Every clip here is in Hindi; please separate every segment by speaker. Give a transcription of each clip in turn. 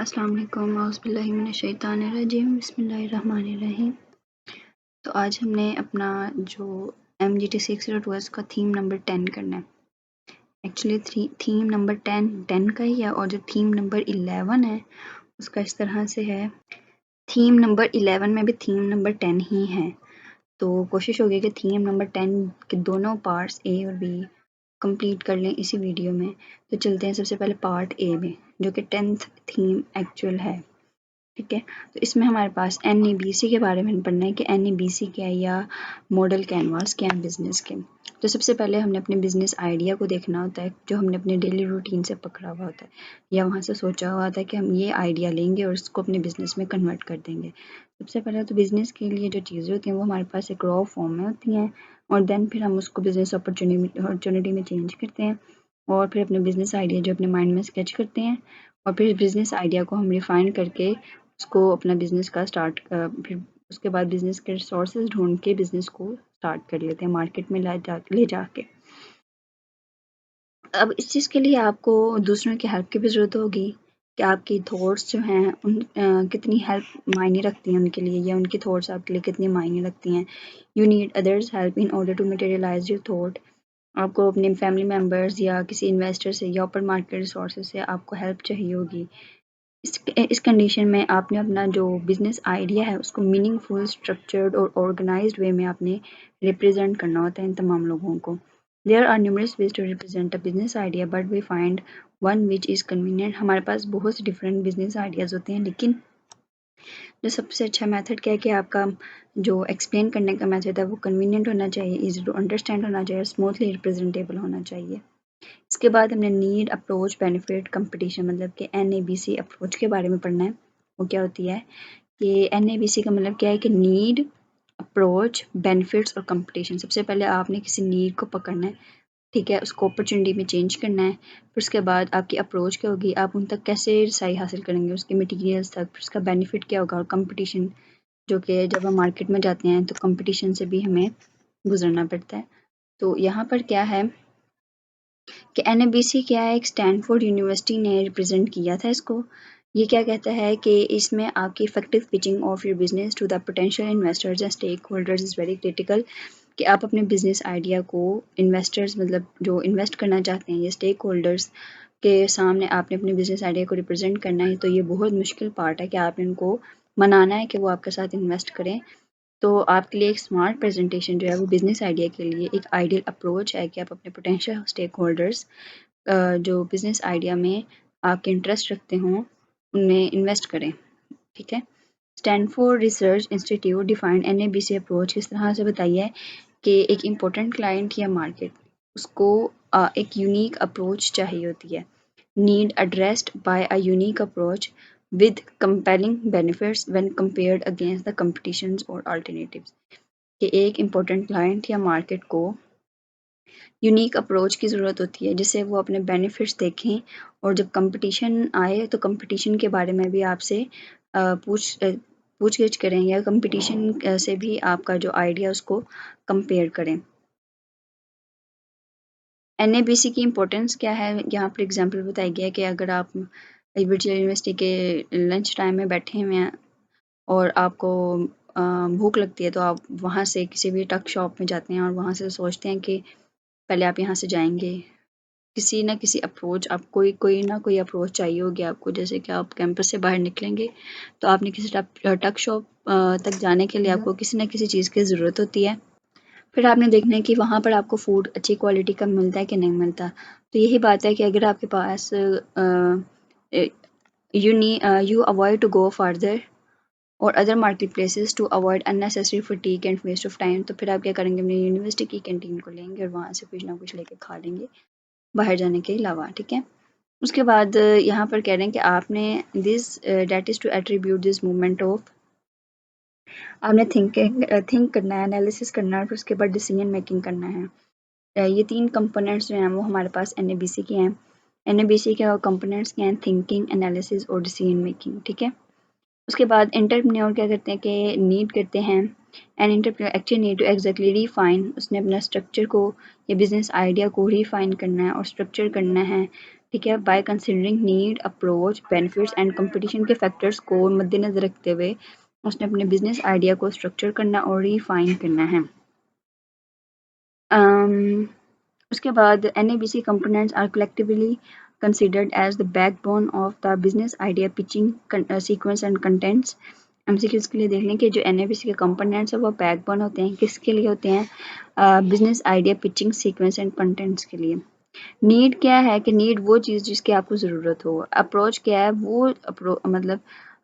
Speaker 1: अस्सलाम वालेकुम औज़ुबिल्लाहि मिनश्शैतानिर्रजीम बिस्मिल्लाहिर्रहमानिर्रहीम। तो आज हमने अपना जो MGT 602 है उसका थीम नंबर 10 करना है। एक्चुअली थीम नंबर 10 का ही है और जो थीम नंबर 11 है उसका इस तरह से है। थीम नंबर 11 में भी थीम नंबर 10 ही है, तो कोशिश होगी कि थीम नंबर 10 के दोनों पार्ट्स A और B कंप्लीट कर लें इसी वीडियो में। तो चलते हैं सबसे पहले पार्ट A में, जो कि 10th थीम एक्चुअल है। ठीक है, तो इसमें हमारे पास NABC के बारे में पढ़ना है कि NABC क्या है या मॉडल कैनवास क्या है बिज़नेस के। तो सबसे पहले हमने अपने बिज़नेस आइडिया को देखना होता है, जो हमने अपने डेली रूटीन से पकड़ा हुआ होता है या वहाँ से सोचा हुआ होता है कि हम ये आइडिया लेंगे और उसको अपने बिज़नेस में कन्वर्ट कर देंगे। सबसे पहले तो बिज़नेस के लिए जो चीज़ें होती हैं वो हमारे पास एक रॉ फॉर्म में होती हैं और देन फिर हम उसको बिज़नेस अपॉर्चुनिटी में चेंज करते हैं और फिर अपने बिज़नेस आइडिया जो अपने माइंड में स्केच करते हैं और फिर बिज़नेस आइडिया को हम रिफ़ाइन करके उसको अपना बिज़नेस का फिर उसके बाद बिज़नेस के रिसोर्सेज ढूंढ के बिज़नेस को स्टार्ट कर लेते हैं मार्केट में ले जाके। अब इस चीज़ के लिए आपको दूसरों की हेल्प की भी ज़रूरत होगी कि आपकी थॉट्स जो हैं उन कितनी हेल्प मायने रखती हैं उनके लिए, या उनकी थॉट्स आपके लिए कितनी मायने रखती हैं। You need others help in order to materialise your thought. आपको अपने फैमिली मेम्बर्स या किसी इन्वेस्टर से या ओपन मार्केट रिसोर्सेज से आपको हेल्प चाहिए होगी। इस कंडीशन में आपने अपना जो बिज़नेस आइडिया है उसको मीनिंगफुल, स्ट्रक्चर्ड और ऑर्गेनाइज्ड वे में आपने रिप्रेजेंट करना होता है इन तमाम लोगों को। There are numerous ways to represent a business idea but we find one which is convenient. हमारे पास बहुत से डिफरेंट बिज़नेस आइडियाज़ होते हैं, लेकिन जो सबसे अच्छा मेथड क्या है कि आपका जो एक्सप्लेन करने का मेथड है वो कन्वीनियंट होना चाहिए, ईजी टू अंडरस्टैंड होना चाहिए, स्मूथली रिप्रेजेंटेबल होना चाहिए। इसके बाद हमने नीड, अप्रोच, बेनिफिट, कंपटीशन मतलब कि NABC अप्रोच के बारे में पढ़ना है। वो क्या होती है कि NABC का मतलब क्या है कि नीड, अप्रोच, बेनिफिट्स और कंपटीशन। सबसे पहले आपने किसी नीड को पकड़ना है, ठीक है, उसको अपॉर्चुनिटी में चेंज करना है। फिर उसके बाद आपकी अप्रोच क्या होगी, आप उन तक कैसे रसाई हासिल करेंगे उसके मटीरियल्स तक। फिर उसका बेनिफिट क्या होगा और कंपटीशन, जो कि जब हम मार्केट में जाते हैं तो कंपटीशन से भी हमें गुजरना पड़ता है। तो यहाँ पर क्या है कि NABC क्या है, एक स्टैनफोर्ड यूनिवर्सिटी ने रिप्रेजेंट किया था इसको। ये क्या कहता है कि इसमें आपकी effective pitching of your business to the potential investors and stakeholders is very critical. कि आप अपने बिजनेस आइडिया को इन्वेस्टर्स मतलब जो इन्वेस्ट करना चाहते हैं या स्टेक होल्डर्स के सामने आपने अपने बिजनेस आइडिया को रिप्रेजेंट करना है। तो ये बहुत मुश्किल पार्ट है कि आपने उनको मनाना है कि वो आपके साथ इन्वेस्ट करें। तो आपके लिए एक स्मार्ट प्रेजेंटेशन जो है वो बिजनेस आइडिया के लिए एक आइडियल अप्रोच है कि आप अपने पोटेंशियल स्टेक होल्डर्स जो बिज़नेस आइडिया में आपके इंटरेस्ट रखते हों उनमें इन्वेस्ट करें। ठीक है, Stanford research institute defined NABC approach किस तरह से बताइए कि एक इम्पोर्टेंट क्लाइंट या मार्केट उसको एक यूनिक अप्रोच चाहिए होती है। Need addressed by a unique approach with compelling benefits when compared against the competitions और अल्टरनेटिव्स। कि एक इम्पोर्टेंट क्लाइंट या मार्केट को यूनिक अप्रोच की ज़रूरत होती है जिससे वो अपने बेनिफिट्स देखें और जब कंपटीशन आए तो कंपटीशन के बारे में भी आपसे पूछ गिछ करें या कंपटीशन से भी आपका जो आइडिया उसको कंपेयर करें। NABC की इम्पोर्टेंस क्या है, यहाँ पर एग्जांपल बताया गया है कि अगर आप वर्चुअल यूनिवर्सिटी के लंच टाइम में बैठे हुए हैं और आपको भूख लगती है तो आप वहाँ से किसी भी टक शॉप में जाते हैं और वहाँ से सोचते हैं कि पहले आप यहाँ से जाएंगे, किसी ना किसी अप्रोच आप कोई ना कोई अप्रोच चाहिए होगी आपको। जैसे कि आप कैंपस से बाहर निकलेंगे तो आपने किसी टक शॉप तक जाने के लिए आपको किसी ना किसी चीज़ की ज़रूरत होती है। फिर आपने देखना है कि वहाँ पर आपको फूड अच्छी क्वालिटी का मिलता है कि नहीं मिलता। तो यही बात है कि अगर आपके पास you avoid to go further और other market places to avoid unnecessary fatigue and waste of time. तो फिर आप क्या करेंगे, अपनी यूनिवर्सिटी की कैंटीन को लेंगे और वहाँ से कुछ ना कुछ लेके खा लेंगे बाहर जाने के अलावा। ठीक है, उसके बाद यहाँ पर कह रहे हैं कि आपने this date is to attribute this movement of, आपने थिंक करना है, एनालिसिस करना है, फिर उसके बाद डिसीजन मेकिंग करना है। ये 3 कंपोनेंट्स जो हैं वो हमारे पास NABC के हैं। NABC के कंपोनेंट्स क्या हैं, थिंकिंग, एनालिसिस और डिसीजन मेकिंग। ठीक है, उसके बाद एंटरप्रेन्योर क्या करते हैं कि नीड करते हैं, and entrepreneur actually need to exactly refine, उसने अपना स्ट्रक्चर को या बिजनेस आइडिया को रिफाइन करना है और स्ट्रक्चर करना है ठीक है। By considering need, approach, benefits and competition के फैक्टर्स को मद्देनजर रखते हुए उसने अपने बिजनेस आइडिया को स्ट्रक्चर करना और रिफाइन करना है। उसके बाद NABC components are collectively considered as the backbone of the business idea pitching sequence and contents। MCQs के लिए देख लें कि जो NABC के कंपोनेंट्स है वो बैकबोन होते हैं, किसके लिए होते हैं? Business idea pitching sequence and contents के लिए। नीड क्या है कि नीड वो चीज़ जिसकी आपको ज़रूरत हो। अप्रोच क्या है? वो मतलब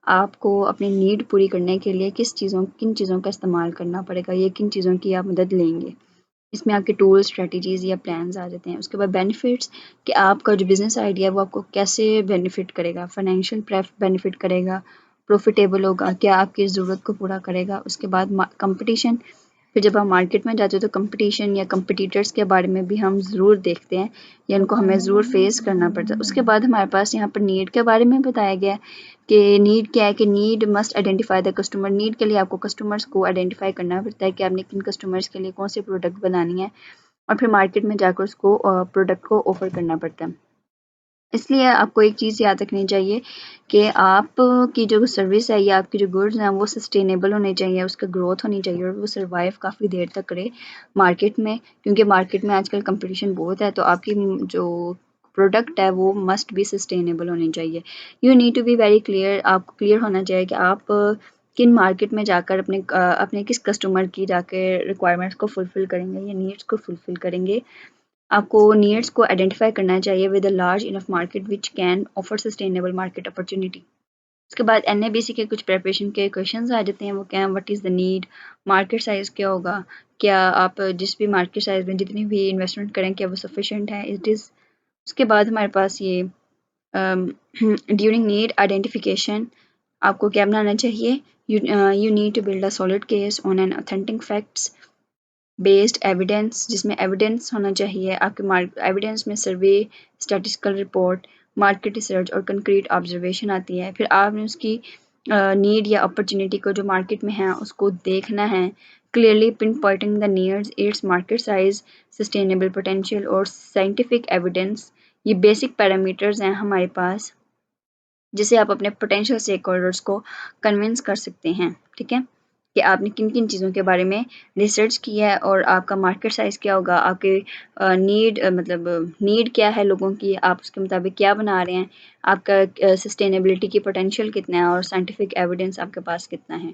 Speaker 1: आपको अपनी नीड पूरी करने के लिए किन चीज़ों का इस्तेमाल करना पड़ेगा या किन चीज़ों की आप मदद लेंगे। इसमें आपके टूल्स, स्ट्रेटजीज़ या प्लान्स आ जाते हैं। उसके बाद बेनिफिट्स कि आपका जो बिज़नेस आइडिया है वो आपको कैसे बेनिफिट करेगा, फाइनेंशियल बेनिफिट करेगा, प्रॉफिटेबल होगा, क्या आपकी ज़रूरत को पूरा करेगा। उसके बाद कंपटीशन, फिर जब हम मार्केट में जाते हैं तो कंपटीशन या कंपटीटर्स के बारे में भी हम ज़रूर देखते हैं या उनको हमें ज़रूर फेस करना पड़ता है। उसके बाद हमारे पास यहाँ पर नीड के बारे में बताया गया है कि नीड क्या है कि need must identify the customer. Need के लिए आपको कस्टमर्स को आइडेंटिफाई करना पड़ता है कि आपने किन कस्टमर्स के लिए कौन सी प्रोडक्ट बनानी है और फिर मार्केट में जाकर उसको प्रोडक्ट को ऑफर करना पड़ता है। इसलिए आपको एक चीज़ याद रखनी चाहिए कि आपकी जो सर्विस है या आपकी जो गुड्स हैं वो सस्टेनेबल होने चाहिए, उसका ग्रोथ होनी चाहिए और वो सर्वाइव काफ़ी देर तक करे मार्केट में, क्योंकि मार्केट में आजकल कंपटीशन बहुत है। तो आपकी जो प्रोडक्ट है वो मस्ट बी सस्टेनेबल होनी चाहिए। You need to be very clear, आपको क्लियर होना चाहिए कि आप किन मार्केट में जाकर अपने किस कस्टमर की जाकर रिक्वायरमेंट्स को फुलफ़िल करेंगे या नीड्स को फुलफ़िल करेंगे। आपको नीड्स को आइडेंटिफाई करना चाहिए with a large enough market which can offer sustainable market opportunity. उसके बाद NABC के कुछ प्रिपरेशन के क्वेश्चंस आ जाते हैं, वो क्या है? What is the need, market size क्या होगा, क्या आप जिस भी मार्केट साइज़ में जितनी भी इन्वेस्टमेंट करें क्या वो सफिशेंट है, इट इज़। उसके बाद हमारे पास ये ड्यूरिंग नीड आइडेंटिफिकेशन आपको क्या बनाना चाहिए? You need to build a solid case on an authentic facts based evidence, जिसमें एविडेंस होना चाहिए आपके एविडेंस में survey, statistical report, market research और कंक्रीट ऑब्जर्वेशन आती है। फिर आपने उसकी नीड या अपॉर्चुनिटी को जो मार्केट में है उसको देखना है, clearly pin Poynting the needs, its market size, sustainable potential और साइंटिफिक एविडेंस। ये बेसिक पैरामीटर्स हैं हमारे पास जिसे आप अपने पोटेंशियल स्टेक होल्डर्स को कन्विंस कर सकते हैं। ठीक है कि आपने किन किन चीज़ों के बारे में रिसर्च किया है और आपका मार्केट साइज़ क्या होगा, आपके नीड क्या है लोगों की, आप उसके मुताबिक क्या बना रहे हैं, आपका सस्टेनेबिलिटी की पोटेंशियल कितना है और साइंटिफिक एविडेंस आपके पास कितना है।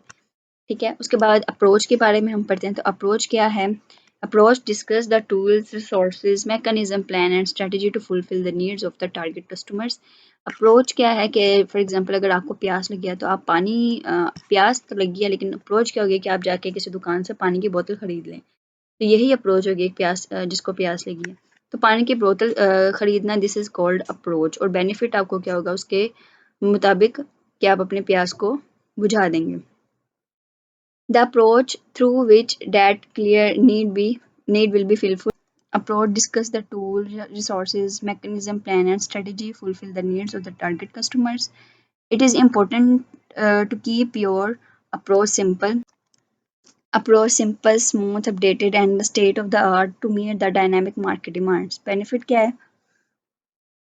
Speaker 1: ठीक है। उसके बाद अप्रोच के बारे में हम पढ़ते हैं। तो अप्रोच क्या है? Approach discuss the tools, resources, mechanism, plan and strategy to fulfil the needs of the target customers. Approach क्या है कि फॉर एग्जांपल अगर आपको प्यास लगी है तो आप प्यास तो लगी है लेकिन अप्रोच क्या होगी कि आप जाके किसी दुकान से पानी की बोतल खरीद लें। तो यही अप्रोच होगी एक जिसको प्यास लगी है तो पानी की बोतल खरीदना, दिस इज़ कॉल्ड अप्रोच। और बेनिफिट आपको क्या होगा उसके मुताबिक कि आप अपने प्यास को बुझा देंगे। The approach through which that clear need will be fulfilled. Approach discuss the tool, resources, mechanism, plan, and strategy fulfill the needs of the target customers. It is important to keep your approach simple, smooth, updated, and state of the art to meet the dynamic market demands. Benefit क्या है?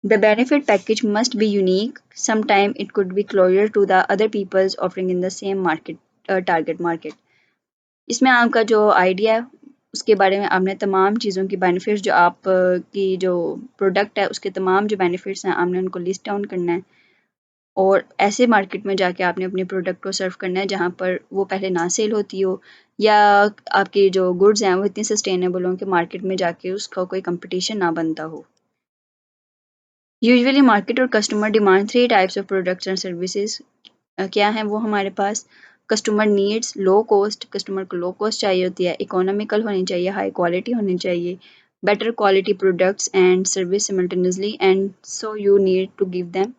Speaker 1: The benefit package must be unique. Sometime it could be closer to the other people's offering in the same target market. इसमें आपका जो आइडिया है उसके बारे में आपने तमाम चीज़ों की बेनिफिट्स जो आप की जो प्रोडक्ट है उसके तमाम जो बेनिफिट्स हैं आपने उनको लिस्ट डाउन करना है और ऐसे मार्केट में जाके आपने अपने प्रोडक्ट को सर्व करना है जहाँ पर वो पहले ना सेल होती हो या आपकी जो गुड्स हैं वो इतनी सस्टेनेबल हों कि मार्केट में जाके उसका कोई कंपटीशन ना बनता हो। यूजुअली मार्केट और customer demand 3 types of products and services क्या हैं वो हमारे पास। Customer needs low cost, customer को लो कॉस्ट चाहिए होती है, इकोनॉमिकल होनी चाहिए, हाई क्वालिटी होनी चाहिए, better quality products and service simultaneously, and so you need to give them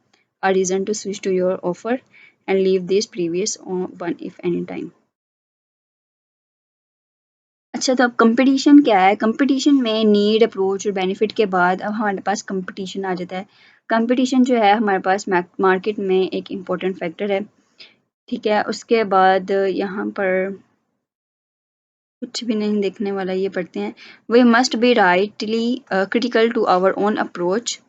Speaker 1: a reason to switch to your offer and leave this previous one if any time. अच्छा, तो अब कंपटीशन क्या है? कंपटीशन में नीड, अप्रोच और बेनिफिट के बाद अब हमारे पास कंपटीशन आ जाता है। कंपटीशन जो है हमारे पास मार्केट में एक इम्पोर्टेंट फैक्टर है। ठीक है। उसके बाद यहाँ पर कुछ भी नहीं देखने वाला, ये पढ़ते हैं। We must be rightly critical to our own approach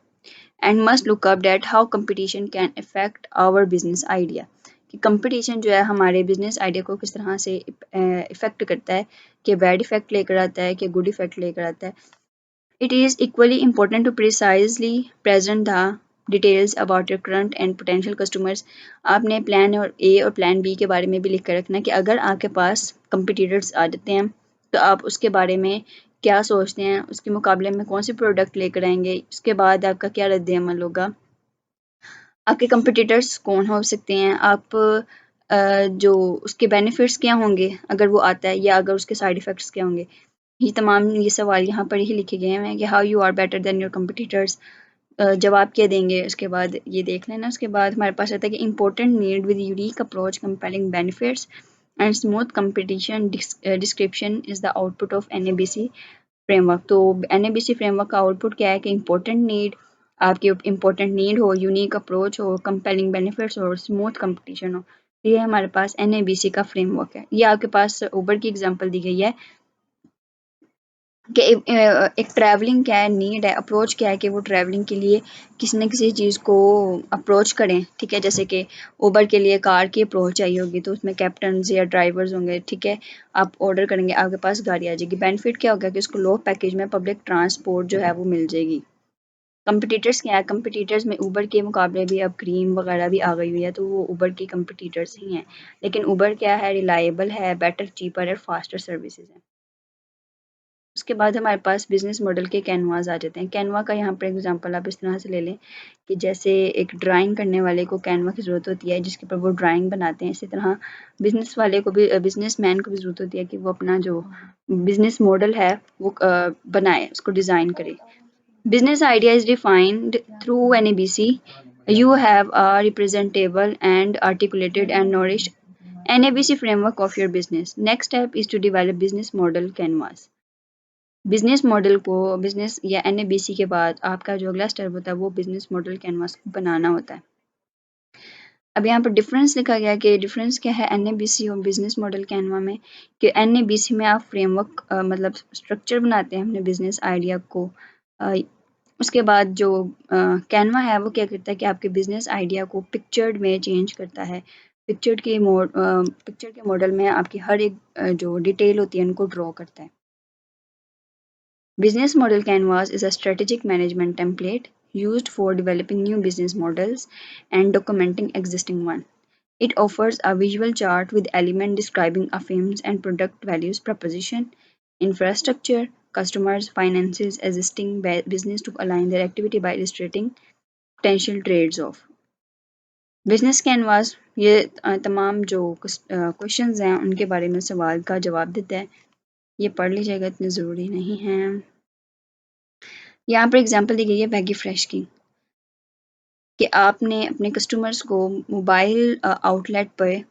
Speaker 1: and must look up date how competition can affect our business idea, कि कंपटीशन जो है हमारे बिजनेस आइडिया को किस तरह से इफेक्ट करता है, कि बैड इफेक्ट लेकर आता है कि गुड इफेक्ट लेकर आता है. It is equally important to precisely present the details about your current and potential customers. आपने प्लान और ए और प्लान बी के बारे में भी लिख कर रखना कि अगर आपके पास कंपिटिटर्स आ जाते हैं तो आप उसके बारे में क्या सोचते हैं, उसके मुकाबले में कौन से प्रोडक्ट लेकर आएंगे, उसके बाद आपका क्या रद्द-ए-अमल होगा, आपके कंपिटिटर्स कौन हो सकते हैं, आप जो उसके बेनिफिट्स क्या होंगे अगर वो आता है, या अगर उसके साइड इफ़ेक्ट्स क्या होंगे. ये सवाल यहाँ पर ही लिखे गए हैं कि how you are better than your competitors. जवाब क्या देंगे उसके बाद ये देख लेना. उसके बाद हमारे पास आता है कि important need with unique approach compelling benefits and smooth competition description is the output of NABC framework. तो NABC फ्रेमवर्क का आउटपुट क्या है कि इंपॉर्टेंट नीड, आपकी इंपॉर्टेंट नीड हो, यूनिक अप्रोच हो, कंपेलिंग बेनिफिट्स हो और स्मूथ कंपटीशन हो. ये हमारे पास NABC का फ्रेमवर्क है. ये आपके पास ऊबर की एग्जांपल दी गई है कि एक ट्रैवलिंग क्या है, नीड है, अप्रोच क्या है कि वो ट्रैवलिंग के लिए किसी न किसी चीज़ को अप्रोच करें. ठीक है, जैसे कि ऊबर के लिए कार की अप्रोच चाहिए होगी तो उसमें कैप्टन या ड्राइवर्स होंगे. ठीक है, आप ऑर्डर करेंगे, आपके पास गाड़ी आ जाएगी. बेनिफिट क्या होगा कि उसको लो पैकेज में पब्लिक ट्रांसपोर्ट जो है वो मिल जाएगी. कंपटीटर्स क्या है, कंपटीटर्स में ऊबर के मुकाबले भी अब क्रीम वगैरह भी आ गई हुई है तो वो ऊबर की कंपटीटर्स ही हैं. लेकिन ऊबर क्या है, रिलायबल है, बेटर, चीपर और फास्टर सर्विसेज है. उसके बाद हमारे पास बिजनेस मॉडल के कैनवास आ जाते हैं. कैनवा का यहाँ पर एग्जांपल आप इस तरह से ले लें कि जैसे एक ड्राइंग करने वाले को कैनवा की ज़रूरत होती है जिसके ऊपर वो ड्राइंग बनाते हैं, इसी तरह बिजनेस वाले को भी, बिजनेस मैन को भी ज़रूरत होती है कि वो अपना जो बिजनेस मॉडल है वो बनाए, उसको डिज़ाइन करे. Business idea is defined through NABC. You have a representable and articulated and nourished NABC framework of your business. Next step is to develop business model canvas. Business model को, बिजनेस या NABC के बाद आपका जो अगला स्टेप होता है वो बिजनेस मॉडल कैनवास को बनाना होता है. अब यहाँ पर डिफरेंस लिखा गया कि डिफरेंस क्या है NABC और बिजनेस मॉडल कैनवा में, कि NABC में आप फ्रेमवर्क मतलब स्ट्रक्चर बनाते हैं अपने बिजनेस आइडिया को. उसके बाद जो कैनवा है वो क्या करता है कि आपके बिजनेस आइडिया को पिक्चर्ड में चेंज करता है. पिक्चर के मॉडल में आपकी हर एक जो डिटेल होती है उनको ड्रॉ करता है. Business Model Canvas is a strategic management template used for developing new business models and documenting existing ones. It offers a visual chart with elements describing a firm's and product values proposition, infrastructure, customers, finances, existing business to align their activity by illustrating potential trades-off. Business canvas ये तमाम जो क्वेश्चंस हैं उनके बारे में सवाल का जवाब देता है. ये पढ़ लीजिएगा, इतनी ज़रूरी नहीं है. यहाँ पर एग्जांपल दी गई है वैगी फ्रेश की, कि आपने अपने कस्टमर्स को मोबाइल आउटलेट पर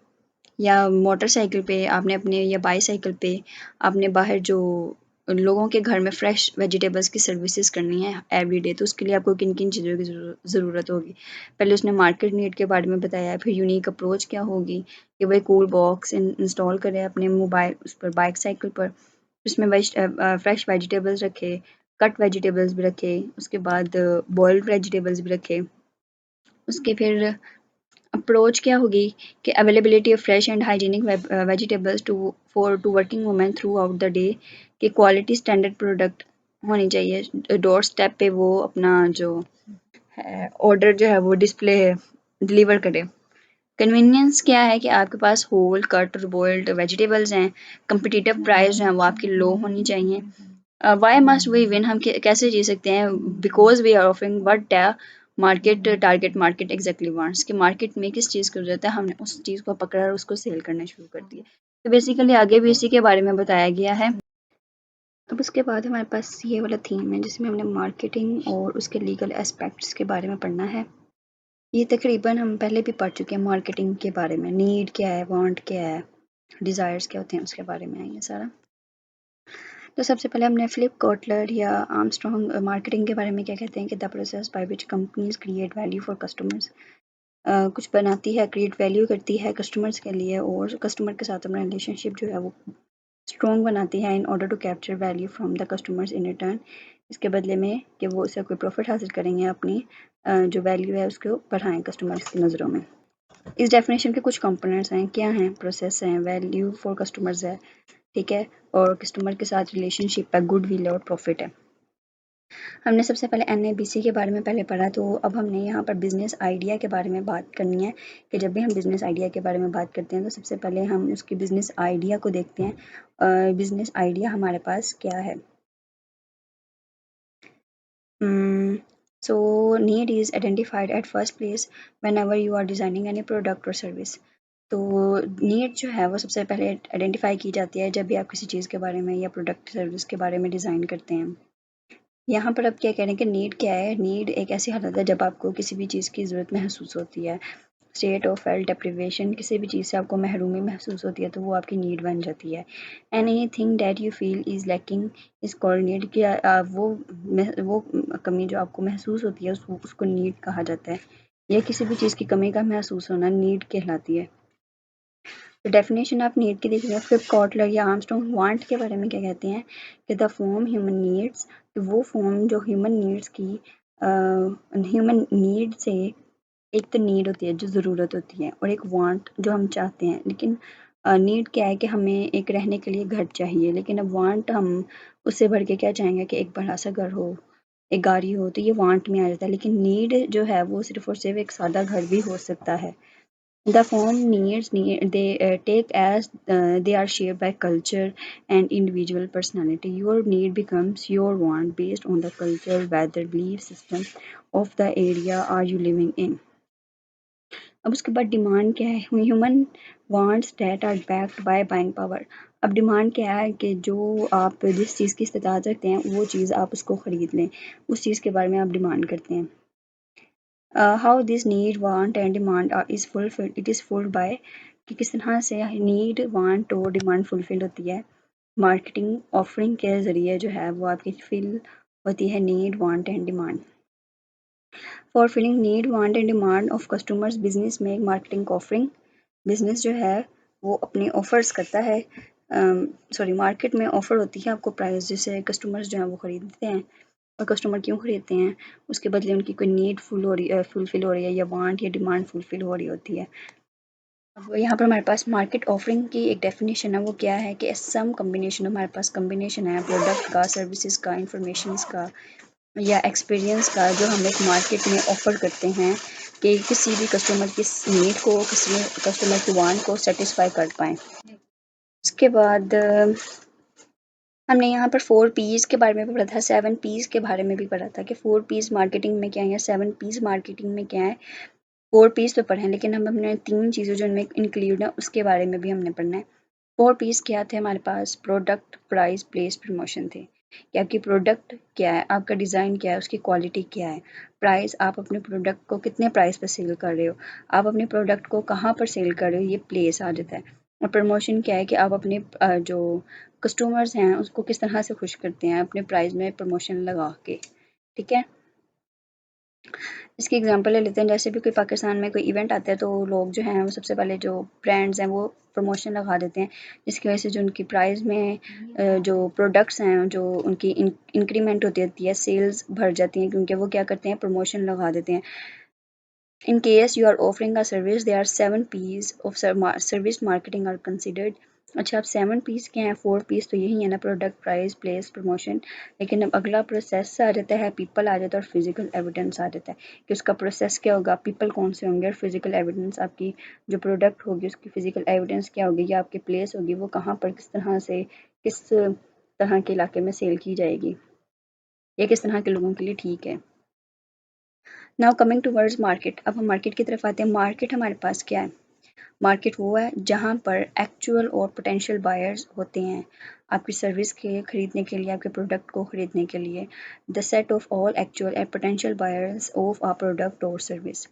Speaker 1: या मोटरसाइकिल पे आपने अपने या बाईसाइकिल पे आपने बाहर जो लोगों के घर में फ्रेश वेजिटेबल्स की सर्विसेज करनी है एवरीडे, तो उसके लिए आपको किन किन चीज़ों की ज़रूरत होगी. पहले उसने मार्केट नीड के बारे में बताया, फिर यूनिक अप्रोच क्या होगी कि भाई कूल बॉक्स इंस्टॉल करें अपने मोबाइल उस पर बाइक साइकिल पर, उसमें फ्रेश वेजिटेबल्स रखे, कट वेजिटेबल्स भी रखे, उसके बाद बॉइल्ड वेजिटेबल्स भी रखे. उसके फिर अप्रोच क्या होगी कि availability of fresh and hygienic vegetables to working women throughout the day, कि क्वालिटी स्टैंडर्ड प्रोडक्ट होनी चाहिए. डोर स्टेप पे वो अपना जो है ऑर्डर जो है वो डिस्प्ले डिलीवर करे. कन्वीनियंस क्या है कि आपके पास होल कट और बॉइल्ड वेजिटेबल्स हैं. कम्पिटिटिव प्राइस जो है वो आपकी लो होनी चाहिए. वाई मस्ट वी विन, हम कैसे जी सकते हैं, because we are offering what market target market exactly wants, कि मार्केट में किस चीज़ की जरूरत है, हमने उस चीज़ को पकड़ा और उसको सेल करना शुरू कर दिया. तो बेसिकली आगे भी इसी के बारे में बताया गया है. अब उसके बाद हमारे पास ये वाला थीम है जिसमें हमने मार्केटिंग और उसके लीगल एस्पेक्ट्स के बारे में पढ़ना है. ये तकरीबन हम पहले भी पढ़ चुके हैं मार्केटिंग के बारे में. नीड क्या है, वांट क्या है, डिज़ायर्स क्या होते हैं, उसके बारे में है ये सारा. तो सबसे पहले हमने फिलिप कोटलर या आर्मस्ट्रॉन्ग मार्केटिंग के बारे में क्या कहते हैं कि the process by which companies create value for customers. कुछ बनाती है, क्रिएट वैल्यू करती है कस्टमर्स के लिए और कस्टमर के साथ अपना रिलेशनशिप जो है वो स्ट्रॉन्ग बनाती है in order to capture value from the customers in return. इसके बदले में कि वो उससे कोई प्रॉफिट हासिल करेंगे, अपनी जो वैल्यू है उसको बढ़ाएं कस्टमर्स की नज़रों में। इस डेफिनेशन के कुछ कंपोनेंट्स हैं, क्या हैं? प्रोसेस हैं, वैल्यू फॉर कस्टमर्स है, ठीक है, और कस्टमर के साथ रिलेशनशिप है, गुड विल है और प्रॉफिट है। हमने सबसे पहले NABC के बारे में पहले पढ़ा, तो अब हमने यहाँ पर बिज़नेस आइडिया के बारे में बात करनी है कि जब भी हम बिज़नेस आइडिया के बारे में बात करते हैं तो सबसे पहले हम उसकी बिज़नेस आइडिया को देखते हैं। बिज़नेस आइडिया हमारे पास क्या है? So need is identified at first place whenever you are designing any product or service. तो नीड जो है वो सबसे पहले आइडेंटिफाई की जाती है जब भी आप किसी चीज़ के बारे में या प्रोडक्ट सर्विस के बारे में डिज़ाइन करते हैं। यहाँ पर अब क्या कह रहे हैं कि नीड क्या है? नीड एक ऐसी हालत है जब आपको किसी भी चीज़ की ज़रूरत महसूस होती है। स्टेट ऑफ फेल्ट डेप्रिवेशन, किसी भी चीज़ से आपको महरूमी महसूस होती है तो वो आपकी नीड बन जाती है। Anything that you feel is lacking is called need, कि वो कमी जो आपको महसूस होती है उसको नीड कहा जाता है, या किसी भी चीज़ की कमी का महसूस होना नीड कहलाती है। तो डेफिनेशन आप नीड की देख रहे हैं। फिर कॉटलर या आर्मस्ट्रॉन्ग वांट के बारे में क्या कहते हैं कि द फॉर्म ह्यूमन नीड्स, तो वो फॉर्म जो ह्यूमन नीड्स की ह्यूमन नीड से, एक तो नीड होती है जो ज़रूरत होती है और एक वांट जो हम चाहते हैं। लेकिन नीड क्या है कि हमें एक रहने के लिए घर चाहिए, लेकिन अब वांट हम उससे बढ़ के क्या चाहेंगे कि एक बड़ा सा घर हो, एक गाड़ी हो, तो ये वांट में आ जाता है। लेकिन नीड जो है वो सिर्फ और सिर्फ एक सादा घर भी हो सकता है। The form needs they take as they are shaped by culture and individual personality. Your need becomes your want based on the culture, weather, belief system of the area are you living in. अब उसके बाद डिमांड क्या है? Human wants that are backed by buying power. अब डिमांड क्या है कि जो आप जिस चीज़ की इस्तेताद रखते हैं वो चीज़ आप उसको ख़रीद लें, उस चीज़ के बारे में आप डिमांड करते हैं। How this need want and demand is fulfilled, it is filled by, कि किस तरह से नीड वांट और डिमांड फुलफिल होती है। मार्केटिंग ऑफरिंग के ज़रिए जो है वो आपकी फिल होती है need want and demand. For filling need want and demand of customers business make marketing offering. Business जो है वो अपने ऑफर्स करता है, मार्केट में ऑफर होती है आपको प्राइस, जिससे कस्टमर्स जो हैं वो ख़रीदते हैं। और कस्टमर क्यों खरीदते हैं? उसके बदले उनकी कोई नीड फुलफिल हो रही है, या वांट या डिमांड फुलफिल हो रही होती है। अब यहाँ पर हमारे पास मार्केट ऑफरिंग की एक डेफिनेशन है, वो क्या है कि सम कम्बिनेशन, हमारे पास कम्बिनेशन है प्रोडक्ट का, सर्विसेज का, इंफॉर्मेशन का या एक्सपीरियंस का, जो हम एक मार्केट में ऑफ़र करते हैं कि किसी भी कस्टमर की नीड को, किसी कस्टमर की वांट को सेटिस्फाई कर पाएँ। उसके बाद हमने यहाँ पर 4 पीज़ के बारे में भी पढ़ा था, 7 पीज़ के बारे में भी पढ़ा था कि 4 पीज़ मार्केटिंग में क्या है या 7 पीज़ मार्केटिंग में क्या है। 4 पीज़ तो पढ़े हैं, लेकिन हम अपने 3 चीज़ें जो इनमें इंक्लूड है उसके बारे में भी हमने पढ़ना है। 4 पीस क्या थे हमारे पास? प्रोडक्ट, प्राइस, प्लेस, प्रमोशन थे। कि आपकी प्रोडक्ट क्या है, आपका डिज़ाइन क्या है, उसकी क्वालिटी क्या है। प्राइस, आप अपने प्रोडक्ट को कितने प्राइस पर सेल कर रहे हो, आप अपने प्रोडक्ट को कहाँ पर सेल कर रहे हो, ये प्लेस आ जाता है। और प्रमोशन क्या है कि आप अपने जो कस्टमर्स हैं उसको किस तरह से खुश करते हैं अपने प्राइस में प्रमोशन लगा के, ठीक है। इसकी एग्जांपल ले लेते हैं, जैसे भी कोई पाकिस्तान में कोई इवेंट आता है तो लोग जो हैं वो सबसे पहले जो ब्रांड्स हैं वो प्रमोशन लगा देते हैं, जिसकी वजह से जो उनकी प्राइस में जो प्रोडक्ट्स हैं जो उनकी इंक्रीमेंट होती है, सेल्स बढ़ जाती हैं, क्योंकि वो क्या करते हैं, प्रमोशन लगा देते हैं। In case you are offering a service, there are 7 P's of service marketing are considered. अच्छा, अब 7 पीस क्या हैं? 4 पीस तो यही है ना, प्रोडक्ट, प्राइस, प्लेस, प्रमोशन। लेकिन अब अगला प्रोसेस आ जाता है, पीपल आ जाता है और फिजिकल एविडेंस आ जाता है कि उसका प्रोसेस क्या होगा, पीपल कौन से होंगे और फिजिकल एविडेंस आपकी जो प्रोडक्ट होगी उसकी फिजिकल एविडेंस क्या होगी, या आपकी प्लेस होगी वो कहाँ पर किस तरह से किस तरह के इलाके में सेल की जाएगी, या किस तरह के लोगों के लिए ठीक है। नाउ कमिंग टूवर्ड्स मार्केट, अब हम मार्केट की तरफ आते हैं। मार्केट हमारे पास क्या है? मार्केट वो है जहाँ पर एक्चुअल और पोटेंशियल बायर्स होते हैं आपकी सर्विस के खरीदने के लिए, आपके प्रोडक्ट को खरीदने के लिए। The set of all actual and potential buyers of a product और सर्विस।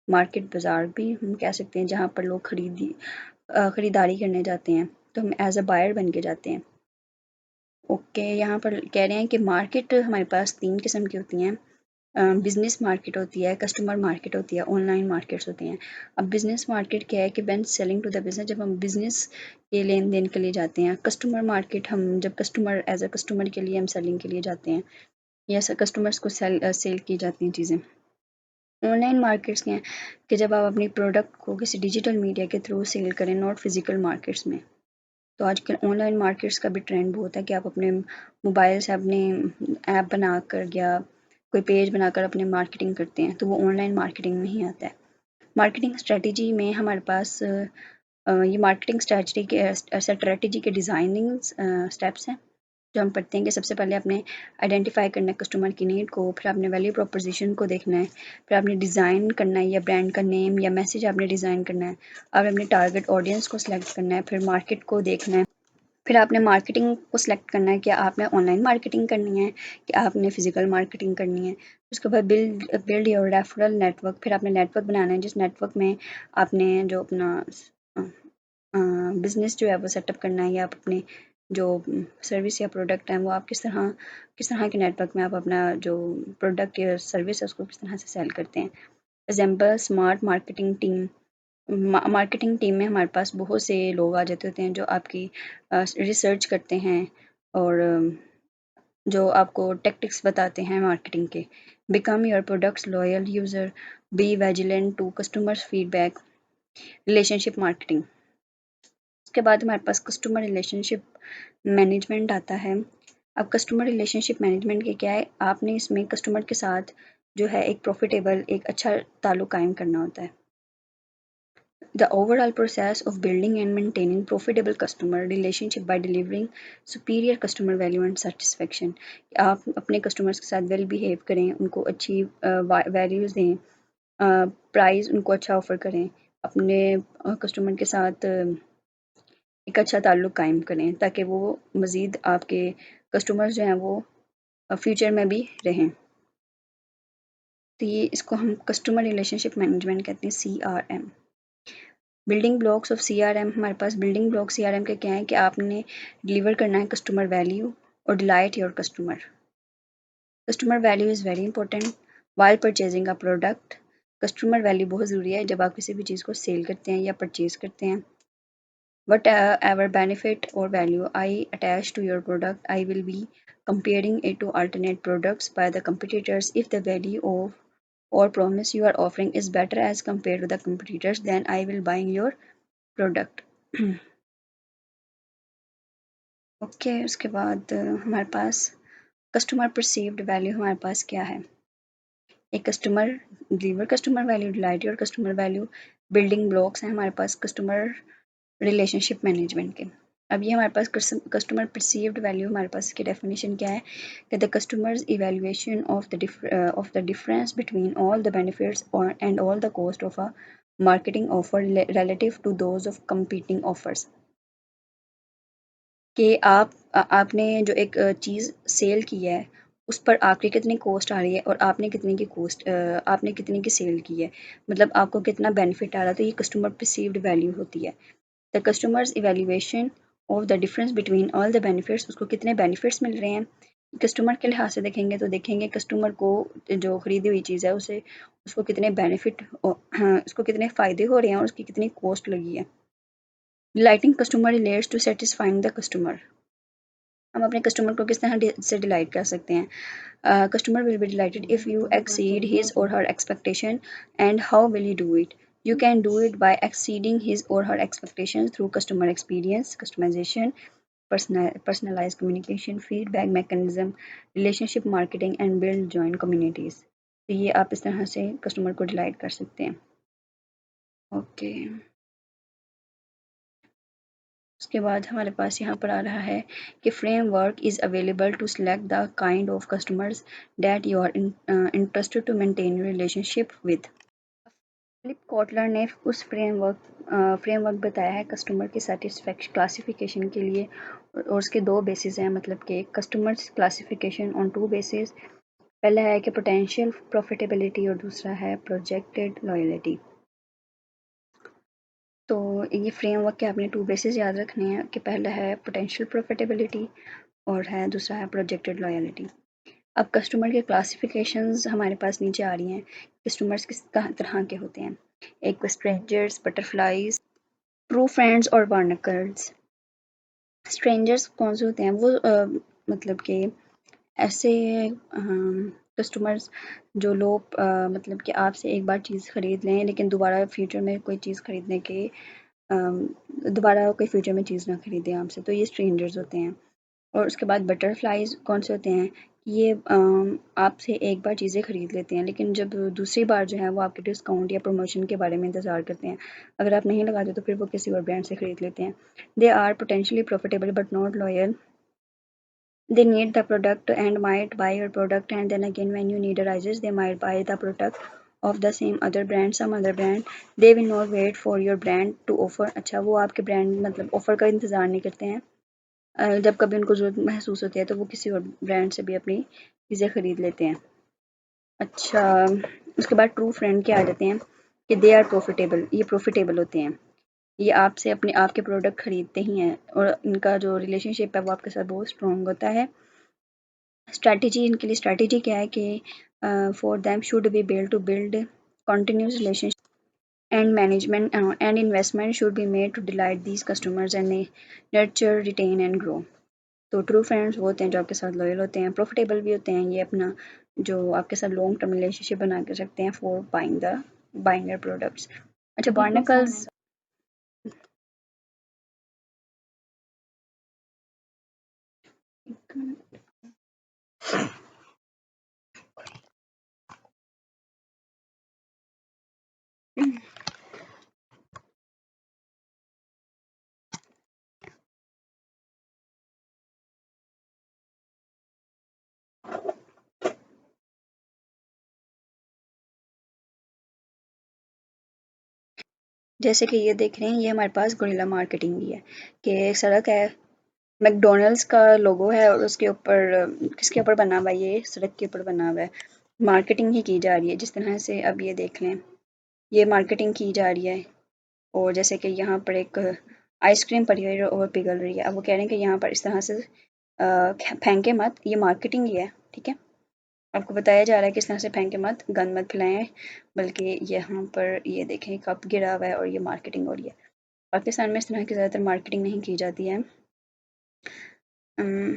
Speaker 1: मार्केट बाज़ार भी हम कह सकते हैं, जहाँ पर लोग खरीदारी करने जाते हैं, तो हम एज अ बायर बन के जाते हैं। ओके, यहाँ पर कह रहे हैं कि मार्केट हमारे पास 3 किस्म की होती हैं। बिजनेस मार्केट होती है, कस्टमर मार्केट होती है, ऑनलाइन मार्केट्स होती हैं। अब बिजनेस मार्केट क्या है कि when selling to the business, जब हम बिजनेस के लेन देन के लिए जाते हैं। कस्टमर मार्केट हम जब कस्टमर एज अ कस्टमर के लिए हम सेलिंग के लिए जाते हैं, या कस्टमर्स को सेल की जाती हैं चीज़ें। ऑनलाइन मार्केट्स क्या हैं कि जब आप अपनी प्रोडक्ट को किसी डिजिटल मीडिया के थ्रू सेल करें, नॉट फिजिकल मार्केट्स में। तो आजकल ऑनलाइन मार्केट्स का भी ट्रेंड बहुत है कि आप अपने मोबाइल से अपने ऐप बनाकर या कोई पेज बनाकर अपने मार्केटिंग करते हैं, तो वो ऑनलाइन मार्केटिंग में ही आता है। मार्केटिंग स्ट्रेटजी में हमारे पास ये मार्केटिंग स्ट्रेटजी के डिज़ाइनिंग स्टेप्स हैं जो हम पढ़ते हैं कि सबसे पहले आपने आइडेंटिफाई करना है कस्टमर की नीड को, फिर आपने वैल्यू प्रोपोजिशन को देखना है, फिर आपने डिज़ाइन करना है या ब्रांड का नेम या मैसेज आपने डिज़ाइन करना है, और आपने टारगेट ऑडियंस को सिलेक्ट करना है, फिर मार्केट को देखना है, फिर आपने मार्केटिंग को सिलेक्ट करना है कि आपने ऑनलाइन मार्केटिंग करनी है कि आपने फिजिकल मार्केटिंग करनी है। उसके बाद build build your referral network, फिर आपने नेटवर्क बनाना है जिस नेटवर्क में आपने जो अपना बिज़नेस जो है वो सेटअप करना है, या आप अपने जो सर्विस या प्रोडक्ट हैं वो आप किस तरह के नेटवर्क में आप अपना जो प्रोडक्ट या सर्विस है उसको किस तरह से सेल करते हैं। Example smart marketing team. Marketing team में हमारे पास बहुत से लोग आ जाते होते हैं जो आपकी रिसर्च करते हैं और जो आपको टेक्टिक्स बताते हैं मार्केटिंग के। Become your products loyal user, be vigilant to customers feedback, relationship marketing. उसके बाद हमारे पास कस्टमर रिलेशनशिप मैनेजमेंट आता है। अब कस्टमर रिलेशनशिप मैनेजमेंट के क्या है, आपने इसमें कस्टमर के साथ जो है एक प्रॉफिटेबल एक अच्छा ताल्लुक कायम करना होता है। The overall process of building and maintaining profitable customer relationship by delivering superior customer value and satisfaction। आप अपने कस्टमर्स के साथ वेल बिहेव करें, उनको अच्छी वैल्यूज़ दें, प्राइस उनको अच्छा ऑफ़र करें, अपने कस्टमर के साथ एक अच्छा ताल्लुक कायम करें ताकि वो मज़ीद आपके कस्टमर्स जो हैं वो फ्यूचर में भी रहें। तो ये इसको हम कस्टमर रिलेशनशिप मैनेजमेंट कहते हैं, CRM। Building blocks of CRM, हमारे पास बिल्डिंग ब्लॉक CRM के क्या है कि आपने डिलीवर करना है कस्टमर वैल्यू और delight your customer. Customer value is very important while purchasing a product. Customer value बहुत ज़रूरी है जब आप किसी भी चीज़ को सेल करते हैं या परचेज करते हैं। Whatever benefit or value I attach to your product, I will be comparing it to alternate products by the competitors. If the value of or promise you are offering is better as compared to the competitors, then I will buy your product. Okay उसके बाद हमारे पास कस्टमर परसीव्ड वैल्यू हमारे पास क्या है, एक customer deliver customer value, delight your customer value, building blocks हैं हमारे पास कस्टमर रिलेशनशिप मैनेजमेंट के। अब ये हमारे पास कस्टमर परसीव्ड वैल्यू, हमारे पास इसकी डेफिनेशन क्या है कि the customers evaluation of the difference between all the benefits and all the cost of a marketing offer relative to those of competing offers. कि आपने जो एक चीज़ सेल की है उस पर आपकी कितनी कॉस्ट आ रही है और आपने कितने की सेल की है, मतलब आपको कितना बेनिफिट आ रहा है, तो ये कस्टमर परसीव्ड वैल्यू होती है। The customers evaluation of the difference between all the benefits, उसको कितने बेनिफिट्स मिल रहे हैं। कस्टमर के लिहाज से देखेंगे तो देखेंगे कस्टमर को जो खरीदी हुई चीज़ है उसे उसको कितने बेनिफिट उसको कितने फ़ायदे हो रहे हैं और उसकी कितनी कॉस्ट लगी है। Delighting customer relates to satisfying the customer, हम अपने कस्टमर को किस तरह से डिलाइट कर सकते हैं। Customer will be delighted if you exceed his और her expectation, and how will you do it. You can do it by exceeding his or her expectations through customer experience, customization, personalized communication, feedback mechanism, relationship marketing, and build joint communities. तो ये आप इस तरह से कस्टमर को डिलाइट कर सकते हैं। ओके उसके बाद हमारे पास यहाँ पर आ रहा है कि framework is available to select the kind of customers that you are interested to maintain relationship with. Philip Kotler ने उस फ्रेमवर्क बताया है कस्टमर की सेटिस्फेक्शन क्लासिफिकेशन के लिए, और उसके दो बेसिस हैं, मतलब कि customer classification on two basis. पहला है कि पोटेंशियल प्रॉफिटेबिलिटी और दूसरा है प्रोजेक्टेड लॉयलिटी। तो ये फ्रेमवर्क के आपने टू बेसिस याद रखने हैं कि पहला है पोटेंशियल प्रॉफिटेबिलिटी और है दूसरा है प्रोजेक्टेड लॉयलिटी। अब कस्टमर के क्लासिफिकेशंस हमारे पास नीचे आ रही हैं। कस्टमर्स किस तरह के होते हैं, एक स्ट्रेंजर्स, बटरफ्लाईज, ट्रू फ्रेंड्स और बार्नकल्स। स्ट्रेंजर्स कौन से होते हैं, वो मतलब कि ऐसे कस्टमर्स जो लोग मतलब कि आपसे एक बार चीज़ ख़रीद लें लेकिन दोबारा फ्यूचर में कोई चीज़ ख़रीदने के दोबारा कोई फ्यूचर में चीज़ ना ख़रीदें आपसे, तो ये स्ट्रेंजर्स होते हैं। और उसके बाद बटरफ्लाइज़ कौन से होते हैं कि ये आपसे एक बार चीज़ें ख़रीद लेते हैं लेकिन जब दूसरी बार जो है वो आपके डिस्काउंट या प्रमोशन के बारे में इंतज़ार करते हैं। अगर आप नहीं लगाते तो फिर वो किसी और ब्रांड से ख़रीद लेते हैं। They are potentially profitable but not loyal. They need the product and might buy your product, and then again when your need arises they might buy the product of the same other brand, some other brand. They will not wait for your brand to offer. अच्छा वो आपके ब्रांड मतलब ऑफर का इंतज़ार नहीं करते हैं। जब कभी उनको ज़रूरत महसूस होती है तो वो किसी और ब्रांड से भी अपनी चीज़ें ख़रीद लेते हैं। अच्छा, उसके बाद ट्रू फ्रेंड के आ जाते हैं कि दे आर प्रॉफिटेबल, ये प्रॉफिटेबल होते हैं। ये आपसे अपने आपके प्रोडक्ट खरीदते ही हैं और इनका जो रिलेशनशिप है वो आपके साथ बहुत स्ट्रॉन्ग होता है। स्ट्रैटेजी, इनके लिए स्ट्रैटेजी क्या है कि for them should be build to build continuous relationship and management and investment should be made to delight these customers and nurture retain and grow. तो ट्रू फ्रेंड्स वो होते हैं जो आपके साथ लॉयल होते हैं, प्रॉफिटेबल भी होते हैं, ये अपना जो आपके साथ लॉन्ग टर्म रिलेशनशिप बना के रखते हैं फॉर बाइंग योर प्रोडक्ट्स। अच्छा, बार्नेकल्स जैसे कि ये देख रहे हैं, ये हमारे पास गुरिल्ला मार्केटिंग भी है कि एक सड़क है, मैकडॉनल्ड्स का लोगो है और उसके ऊपर किसके ऊपर बना हुआ है, ये सड़क के ऊपर बना हुआ है। मार्केटिंग ही की जा रही है जिस तरह से अब ये देख लें, ये मार्केटिंग की जा रही है। और जैसे कि यहाँ पर एक आइसक्रीम पड़ी हुई है और पिघल रही है, अब वो कह रहे हैं कि यहाँ पर इस तरह से फेंके मत, ये मार्केटिंग ही है, ठीक है। आपको बताया जा रहा है कि इस तरह से फेंके मत, गंद मत फैलाएं, बल्कि यहाँ पर ये देखें कप गिरा हुआ है और ये मार्केटिंग हो रही है। पाकिस्तान में इस तरह की ज़्यादातर मार्केटिंग नहीं की जाती है। अम,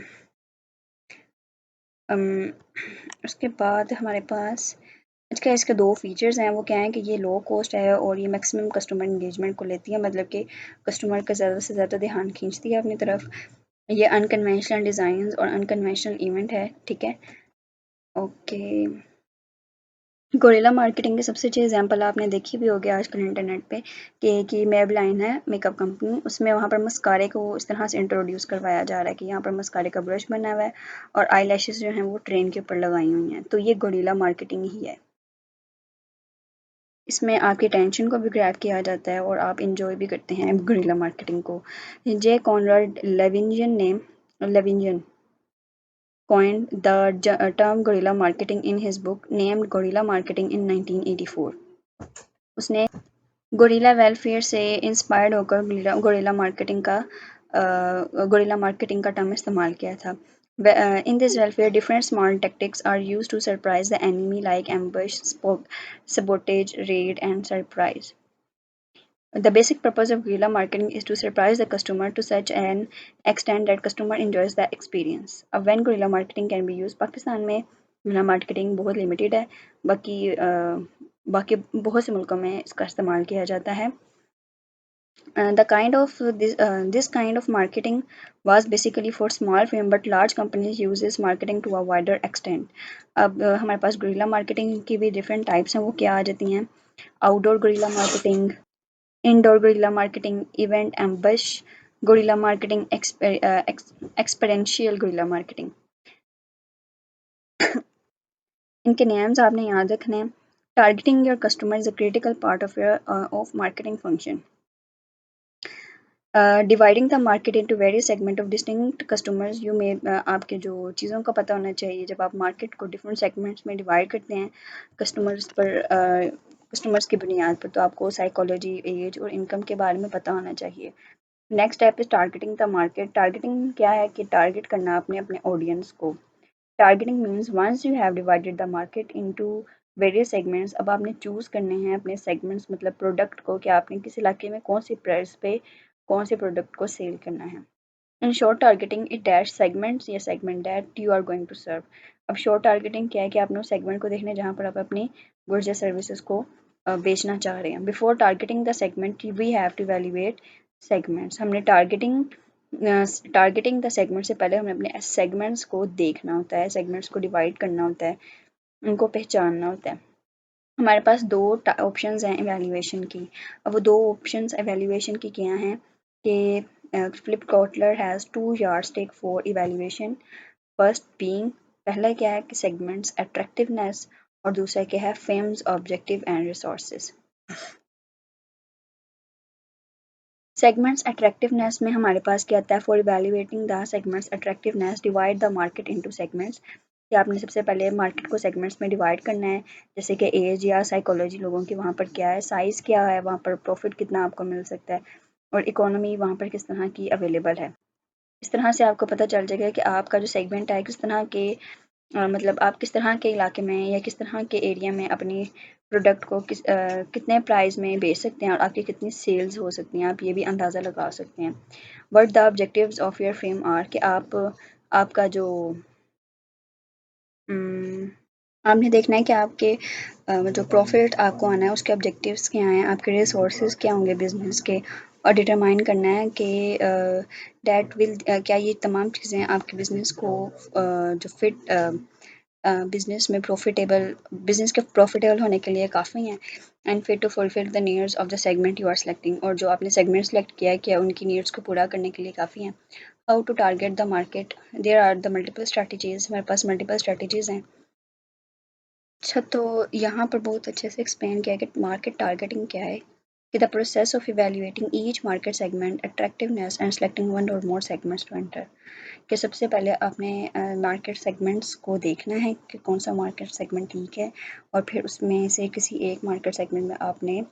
Speaker 1: अम, उसके बाद हमारे पास अच्छा इसके दो फीचर्स हैं, वो क्या है कि ये लो कॉस्ट है और ये मैक्सिमम कस्टमर इंगेजमेंट को लेती है, मतलब कि कस्टमर का ज़्यादा से ज़्यादा ध्यान खींचती है अपनी तरफ। ये अनकन्वेंशनल डिज़ाइन और अनकन्वेंशनल इवेंट है, ठीक है। ओके, गोरिल्ला मार्केटिंग के सबसे अच्छी एग्जांपल आपने देखी भी होगी आजकल इंटरनेट पे कि मेबलाइन है मेकअप कंपनी, उसमें वहाँ पर मस्कारे को इस तरह से इंट्रोड्यूस करवाया जा रहा है कि यहाँ पर मस्कारे का ब्रश बना हुआ है और आई लैशेज़ जो हैं वो ट्रेन के ऊपर लगाई हुई हैं, तो ये गोरिल्ला मार्केटिंग ही है। इसमें आपकी टेंशन को भी ग्रैब किया जाता है और आप इंजॉय भी करते हैं गोरिल्ला मार्केटिंग को। जे Conrad लेविंजन coined the term guerrilla marketing in his book named Guerrilla Marketing in 1984। उसने गोरिल्ला वेलफेयर से इंस्पायर्ड होकर गोरिल्ला मार्केटिंग का टर्म इस्तेमाल किया था। In this welfare, different small tactics are used to surprise the enemy like ambush, sabotage, raid, and surprise. The basic purpose of guerrilla marketing is to surprise the customer to such an extent that customer enjoys the experience. अब when guerrilla marketing can be used, Pakistan में guerrilla marketing बहुत लिमिटेड है, बाकी बहुत से मुल्कों में इसका इस्तेमाल किया जाता है। The kind of this kind of marketing was basically for small firm but large companies use this marketing to a wider extent। अब हमारे पास guerrilla marketing की भी different types हैं, वो क्या आ जाती हैं? Outdoor guerrilla marketing, indoor guerrilla marketing, event ambush, guerrilla marketing, experiential guerrilla marketing। इनके names आपने याद रखने हैं। Targeting your customer is a critical part of your of marketing function। Dividing the market into various segment of distinct customers, you may आपके जो चीज़ों का पता होना चाहिए जब आप मार्केट को डिफरेंट सेगमेंट्स में डिवाइड करते हैं कस्टमर्स की बुनियाद पर, तो आपको साइकोलॉजी, एज और इनकम के बारे में पता होना चाहिए। Next step is targeting the market. Targeting क्या है कि टारगेट करना अपने अपने ऑडियंस को। Targeting means once you have divided the market into various segments, अब आपने चूज़ करने हैं अपने सेगमेंट्स मतलब प्रोडक्ट को कि आपने किस इलाके में कौन सी प्राइस पे कौन से प्रोडक्ट को सेल करना है। In short targeting it dash segments या segment that you are going to serve. अब शॉर्ट टारगेटिंग क्या है कि आपने उस सेगमेंट को देखना है जहाँ पर आप अपनी गुड्स या सर्विसेज को बेचना चाह रहे हैं। Before targeting the segment we have to valuate segments. हमने टारगेटिंग द सेगमेंट से पहले हमें अपने सेगमेंट्स को देखना होता है, सेगमेंट्स को डिवाइड करना होता है, उनको पहचानना होता है। हमारे पास दो ऑप्शंस हैं एवेल्यूएशन की। अब वो दो ऑप्शंस एवेल्यूएशन की क्या हैं कि Philip Kotler has two yardstick for evaluation. First being, पहला क्या है कि सेगमेंट्स अट्रैक्टिवनेस और दूसरा क्या है famous objective and resources. Segments attractiveness में हमारे पास क्या आता है, for evaluating the segments attractiveness divide the market into segments. कि आपने सबसे पहले मार्केट को सेगमेंट्स में डिवाइड करना है, जैसे कि एज या साइकोलॉजी लोगों की वहाँ पर क्या है, साइज़ क्या है, वहाँ पर प्रॉफिट कितना आपको मिल सकता है, और इकोनॉमी वहाँ पर किस तरह की अवेलेबल है। इस तरह से आपको पता चल जाएगा कि आपका जो सेगमेंट है किस तरह के मतलब आप किस तरह के इलाके में या किस तरह के एरिया में अपनी प्रोडक्ट को कितने प्राइस में बेच सकते हैं और आपकी कितनी सेल्स हो सकती हैं, आप ये भी अंदाज़ा लगा सकते हैं। What the objectives of your firm are, कि आपका जो आपने देखना है कि आपके जो प्रॉफिट आपको आना है उसके ऑब्जेक्टिव्स क्या हैं, आपके रिसोर्सेज क्या होंगे बिजनेस के, और डिटरमाइन करना है कि डैट विल क्या ये तमाम चीज़ें आपके बिजनेस को जो फिट बिजनेस में बिजनेस के प्रॉफिटेबल होने के लिए काफ़ी हैं, and fit to fulfil the needs of the segment you are selecting, और जो आपने सेगमेंट सेलेक्ट किया है क्या उनकी नीड्स को पूरा करने के लिए काफ़ी हैं। How to target the market, there are the multiple strategies, हमारे पास मल्टीपल स्ट्रैटेजीज हैं। अच्छा, तो यहाँ पर बहुत अच्छे से एक्सप्लेन किया कि मार्केट टारगेटिंग क्या है, कि the process of evaluating each market segment attractiveness and selecting one और मोर सेगमेंट्स टू एंटर। कि सबसे पहले आपने मार्केट सेगमेंट्स को देखना है कि कौन सा मार्केट सेगमेंट ठीक है, और फिर उसमें से किसी एक मार्केट सेगमेंट में आपने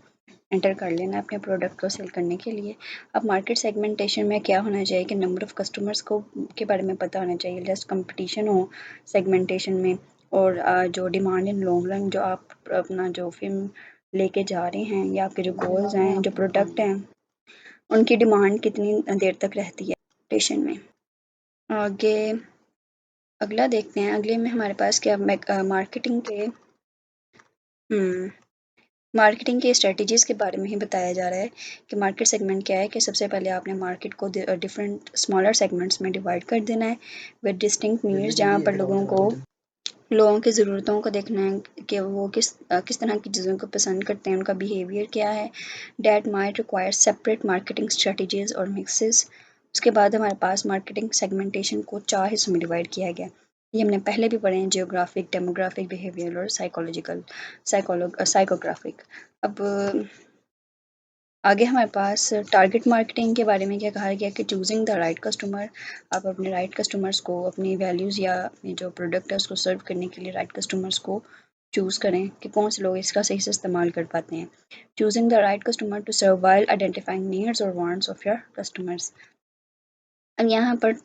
Speaker 1: एंटर कर लेना है अपने प्रोडक्ट को सेल करने के लिए। अब मार्केट सेगमेंटेशन में क्या होना चाहिए कि नंबर ऑफ़ कस्टमर्स को के बारे में पता होना चाहिए, जस्ट कंपटीशन हो सेगमेंटेशन में, और जो डिमांड इन लॉन्ग रन, जो आप अपना जो फिल्म लेके जा रहे हैं या आपके जो गोल्स हैं, जो प्रोडक्ट हैं, उनकी डिमांड कितनी देर तक रहती है सेगमेंटेशन में। आगे अगला देखते हैं, अगले में हमारे पास क्या मार्केटिंग के स्ट्रेटजीज़ के बारे में ही बताया जा रहा है कि मार्केट सेगमेंट क्या है, कि सबसे पहले आपने मार्केट को डिफरेंट स्मॉलर सेगमेंट्स में डिवाइड कर देना है विद डिस्टिंक्ट नीड्स, जहाँ पर लोगों की ज़रूरतों को देखना है कि वो किस तरह की चीज़ों को पसंद करते हैं, उनका बिहेवियर क्या है। That might require separate marketing strategies और मिक्सेस। उसके बाद हमारे पास मार्केटिंग सेगमेंटेशन को 4 हिस्सों में डिवाइड किया गया। ये हमने पहले भी पढ़े हैं, जियोग्राफिक, डेमोग्राफिक, बिहेवियरल और साइकोग्राफिक। अब आगे हमारे पास टारगेट मार्केटिंग के बारे में क्या कहा गया कि चूजिंग द राइट कस्टमर। आप अपने राइट कस्टमर्स को अपनी वैल्यूज़ या अपनी जो प्रोडक्ट है उसको सर्व करने के लिए राइट कस्टमर्स को चूज़ करें कि कौन से लोग इसका सही से इस्तेमाल कर पाते हैं। Choosing the right customer to serve while identifying needs और वांट्स ऑफ योर कस्टमर्स। अब यहाँ पर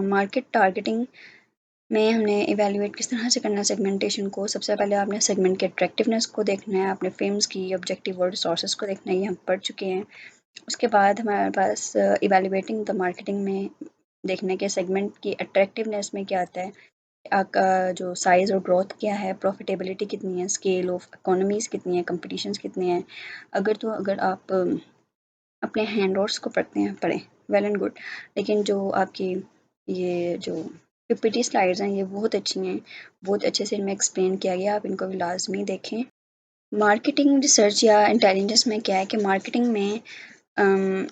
Speaker 1: मार्केट टारगेटिंग में हमने इवेल्युएट किस तरह से करना है सेगमेंटेशन को। सबसे पहले आपने सेगमेंट के अट्रैक्टिवनेस को देखना है, आपने फेम्स की ऑब्जेक्टिव और रिसोर्सेज को देखना है, ये हम पढ़ चुके हैं। उसके बाद हमारे पास इवेल्युएटिंग द मार्केटिंग में देखने के सेगमेंट की अट्रैक्टिवनेस में क्या आता है, आपका जो साइज़ और ग्रोथ क्या है, प्रॉफिटेबिलिटी कितनी है, स्केल ऑफ इकोनॉमीज़ कितनी है, कंपटीशंस कितने हैं। अगर आप अपने हैंड आउट्स को पढ़ें वेल एंड गुड, लेकिन जो आपकी ये जो पीपीटी स्लाइड्स हैं ये बहुत अच्छी हैं, बहुत अच्छे से इनमें एक्सप्लेन किया गया, आप इनको भी लाजमी देखें। मार्केटिंग रिसर्च या इंटेलिजेंस में क्या है कि मार्केटिंग में अम,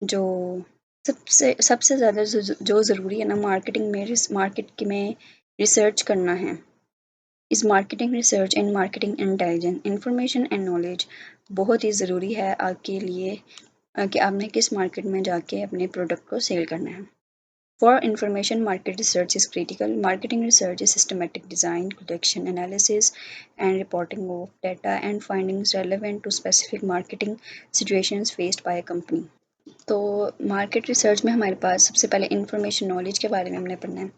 Speaker 1: जो सबसे ज़्यादा जो ज़रूरी है ना मार्केटिंग में रिसर्च करना है। इस marketing research and marketing intelligence information and knowledge बहुत ही ज़रूरी है आपके लिए कि आपने किस मार्केट में जाके अपने प्रोडक्ट को सेल करना है। For information market research is critical. Marketing research is systematic design, collection, analysis and reporting of data and findings relevant to specific marketing situations faced by a company. तो मार्केट रिसर्च में हमारे पास सबसे पहले इंफॉर्मेशन नॉलेज के बारे में हमने पढ़ना है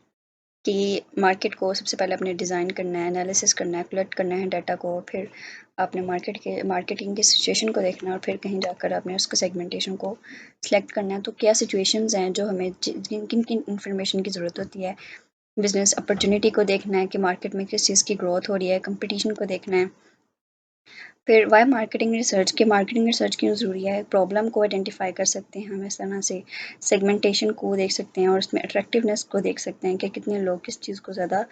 Speaker 1: कि मार्केट को सबसे पहले आपने डिज़ाइन करना है, एनालिसिस करना है, कलेक्ट करना है डाटा को, फिर आपने मार्केटिंग की सिचुएशन को देखना है और फिर कहीं जाकर आपने उसको सेगमेंटेशन को सिलेक्ट करना है। तो क्या सिचुएशंस हैं जो हमें किन किन इन्फॉर्मेशन की ज़रूरत होती है, बिजनेस अपॉर्चुनिटी को देखना है कि मार्केट में किस चीज़ की ग्रोथ हो रही है, कंपटीशन को देखना है। फिर वाई मार्केटिंग रिसर्च क्यों ज़रूरी है, प्रॉब्लम को आइडेंटिफाई कर सकते हैं हम इस तरह से, सेगमेंटेशन को देख सकते हैं और उसमें अट्रैक्टिवनेस को देख सकते हैं कि कितने लोग किस चीज़ को ज़्यादा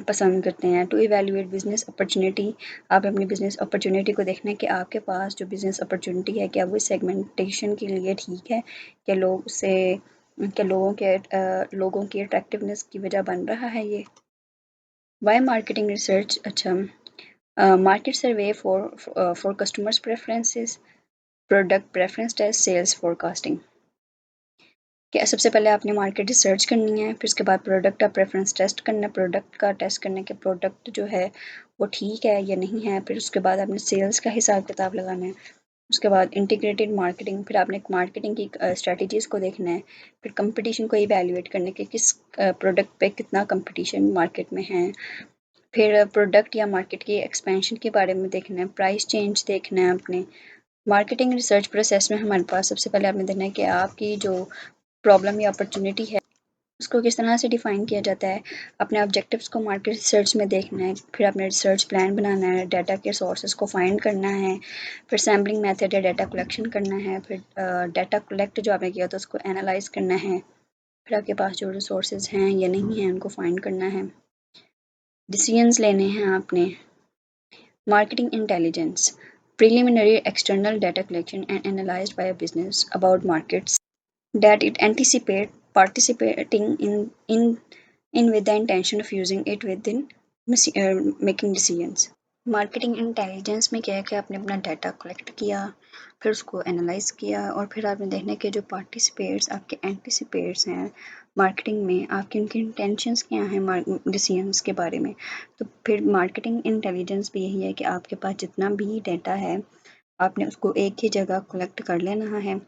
Speaker 1: पसंद करते हैं। टू इवेल्युएट बिजनेस अपॉर्चुनिटी, आप अपनी बिजनेस अपॉर्चुनिटी को देखना है कि आपके पास जो बिजनेस अपॉर्चुनिटी है क्या वो सेगमेंटेशन के लिए ठीक है, क्या लोग उससे क्या लोगों की अट्रैक्टिवनेस की वजह बन रहा है ये। वाई मार्केटिंग रिसर्च, अच्छा, market survey for customers preferences, product preference test, sales forecasting. क्या सबसे पहले आपने मार्केट रिसर्च करनी है, फिर उसके बाद प्रोडक्ट का प्रेफरेंस टेस्ट करना है, प्रोडक्ट का टेस्ट करने के प्रोडक्ट जो है वो ठीक है या नहीं है, फिर उसके बाद आपने सेल्स का हिसाब किताब लगाना है, उसके बाद इंटीग्रेटेड मार्केटिंग, फिर आपने मार्केटिंग की स्ट्रेटजीज़ को देखना है, फिर कंपटीशन को इवेल्युएट करने के किस प्रोडक्ट पे कितना कंपटीशन मार्केट में है, फिर प्रोडक्ट या मार्केट की एक्सपेंशन के बारे में देखना है, प्राइस चेंज देखना है आपने। मार्केटिंग रिसर्च प्रोसेस में हमारे पास सबसे पहले आपने देखना है कि आपकी जो प्रॉब्लम या अपॉर्चुनिटी है उसको किस तरह से डिफ़ाइन किया जाता है, अपने ऑब्जेक्टिव्स को मार्केट रिसर्च में देखना है, फिर अपने रिसर्च प्लान बनाना है, डाटा के सोर्सेज को फाइंड करना है, फिर सैम्पलिंग मेथड या डाटा कलेक्शन करना है, फिर डाटा कलेक्ट जो आपने किया तो उसको एनालाइज करना है, फिर आपके पास जो रिसोर्सेज हैं या नहीं हैं उनको फाइंड करना है, डिसीजंस लेने हैं आपने। Marketing intelligence, preliminary external data collection and analyzed by a business about markets that it anticipate participating in with the intention of using it within making decisions. Marketing intelligence में क्या है कि आपने अपना डाटा कलेक्ट किया, फिर उसको एनालाइज किया और फिर आपने देखना है कि जो पार्टिसिपेट्स आपके एंटिसिपेट्स हैं मार्केटिंग में, आपकी उनकी इंटेंशंस क्या हैं डिसीजंस के बारे में। तो फिर मार्केटिंग इंटेलिजेंस भी यही है कि आपके पास जितना भी डाटा है आपने उसको एक ही जगह कलेक्ट कर लेना है।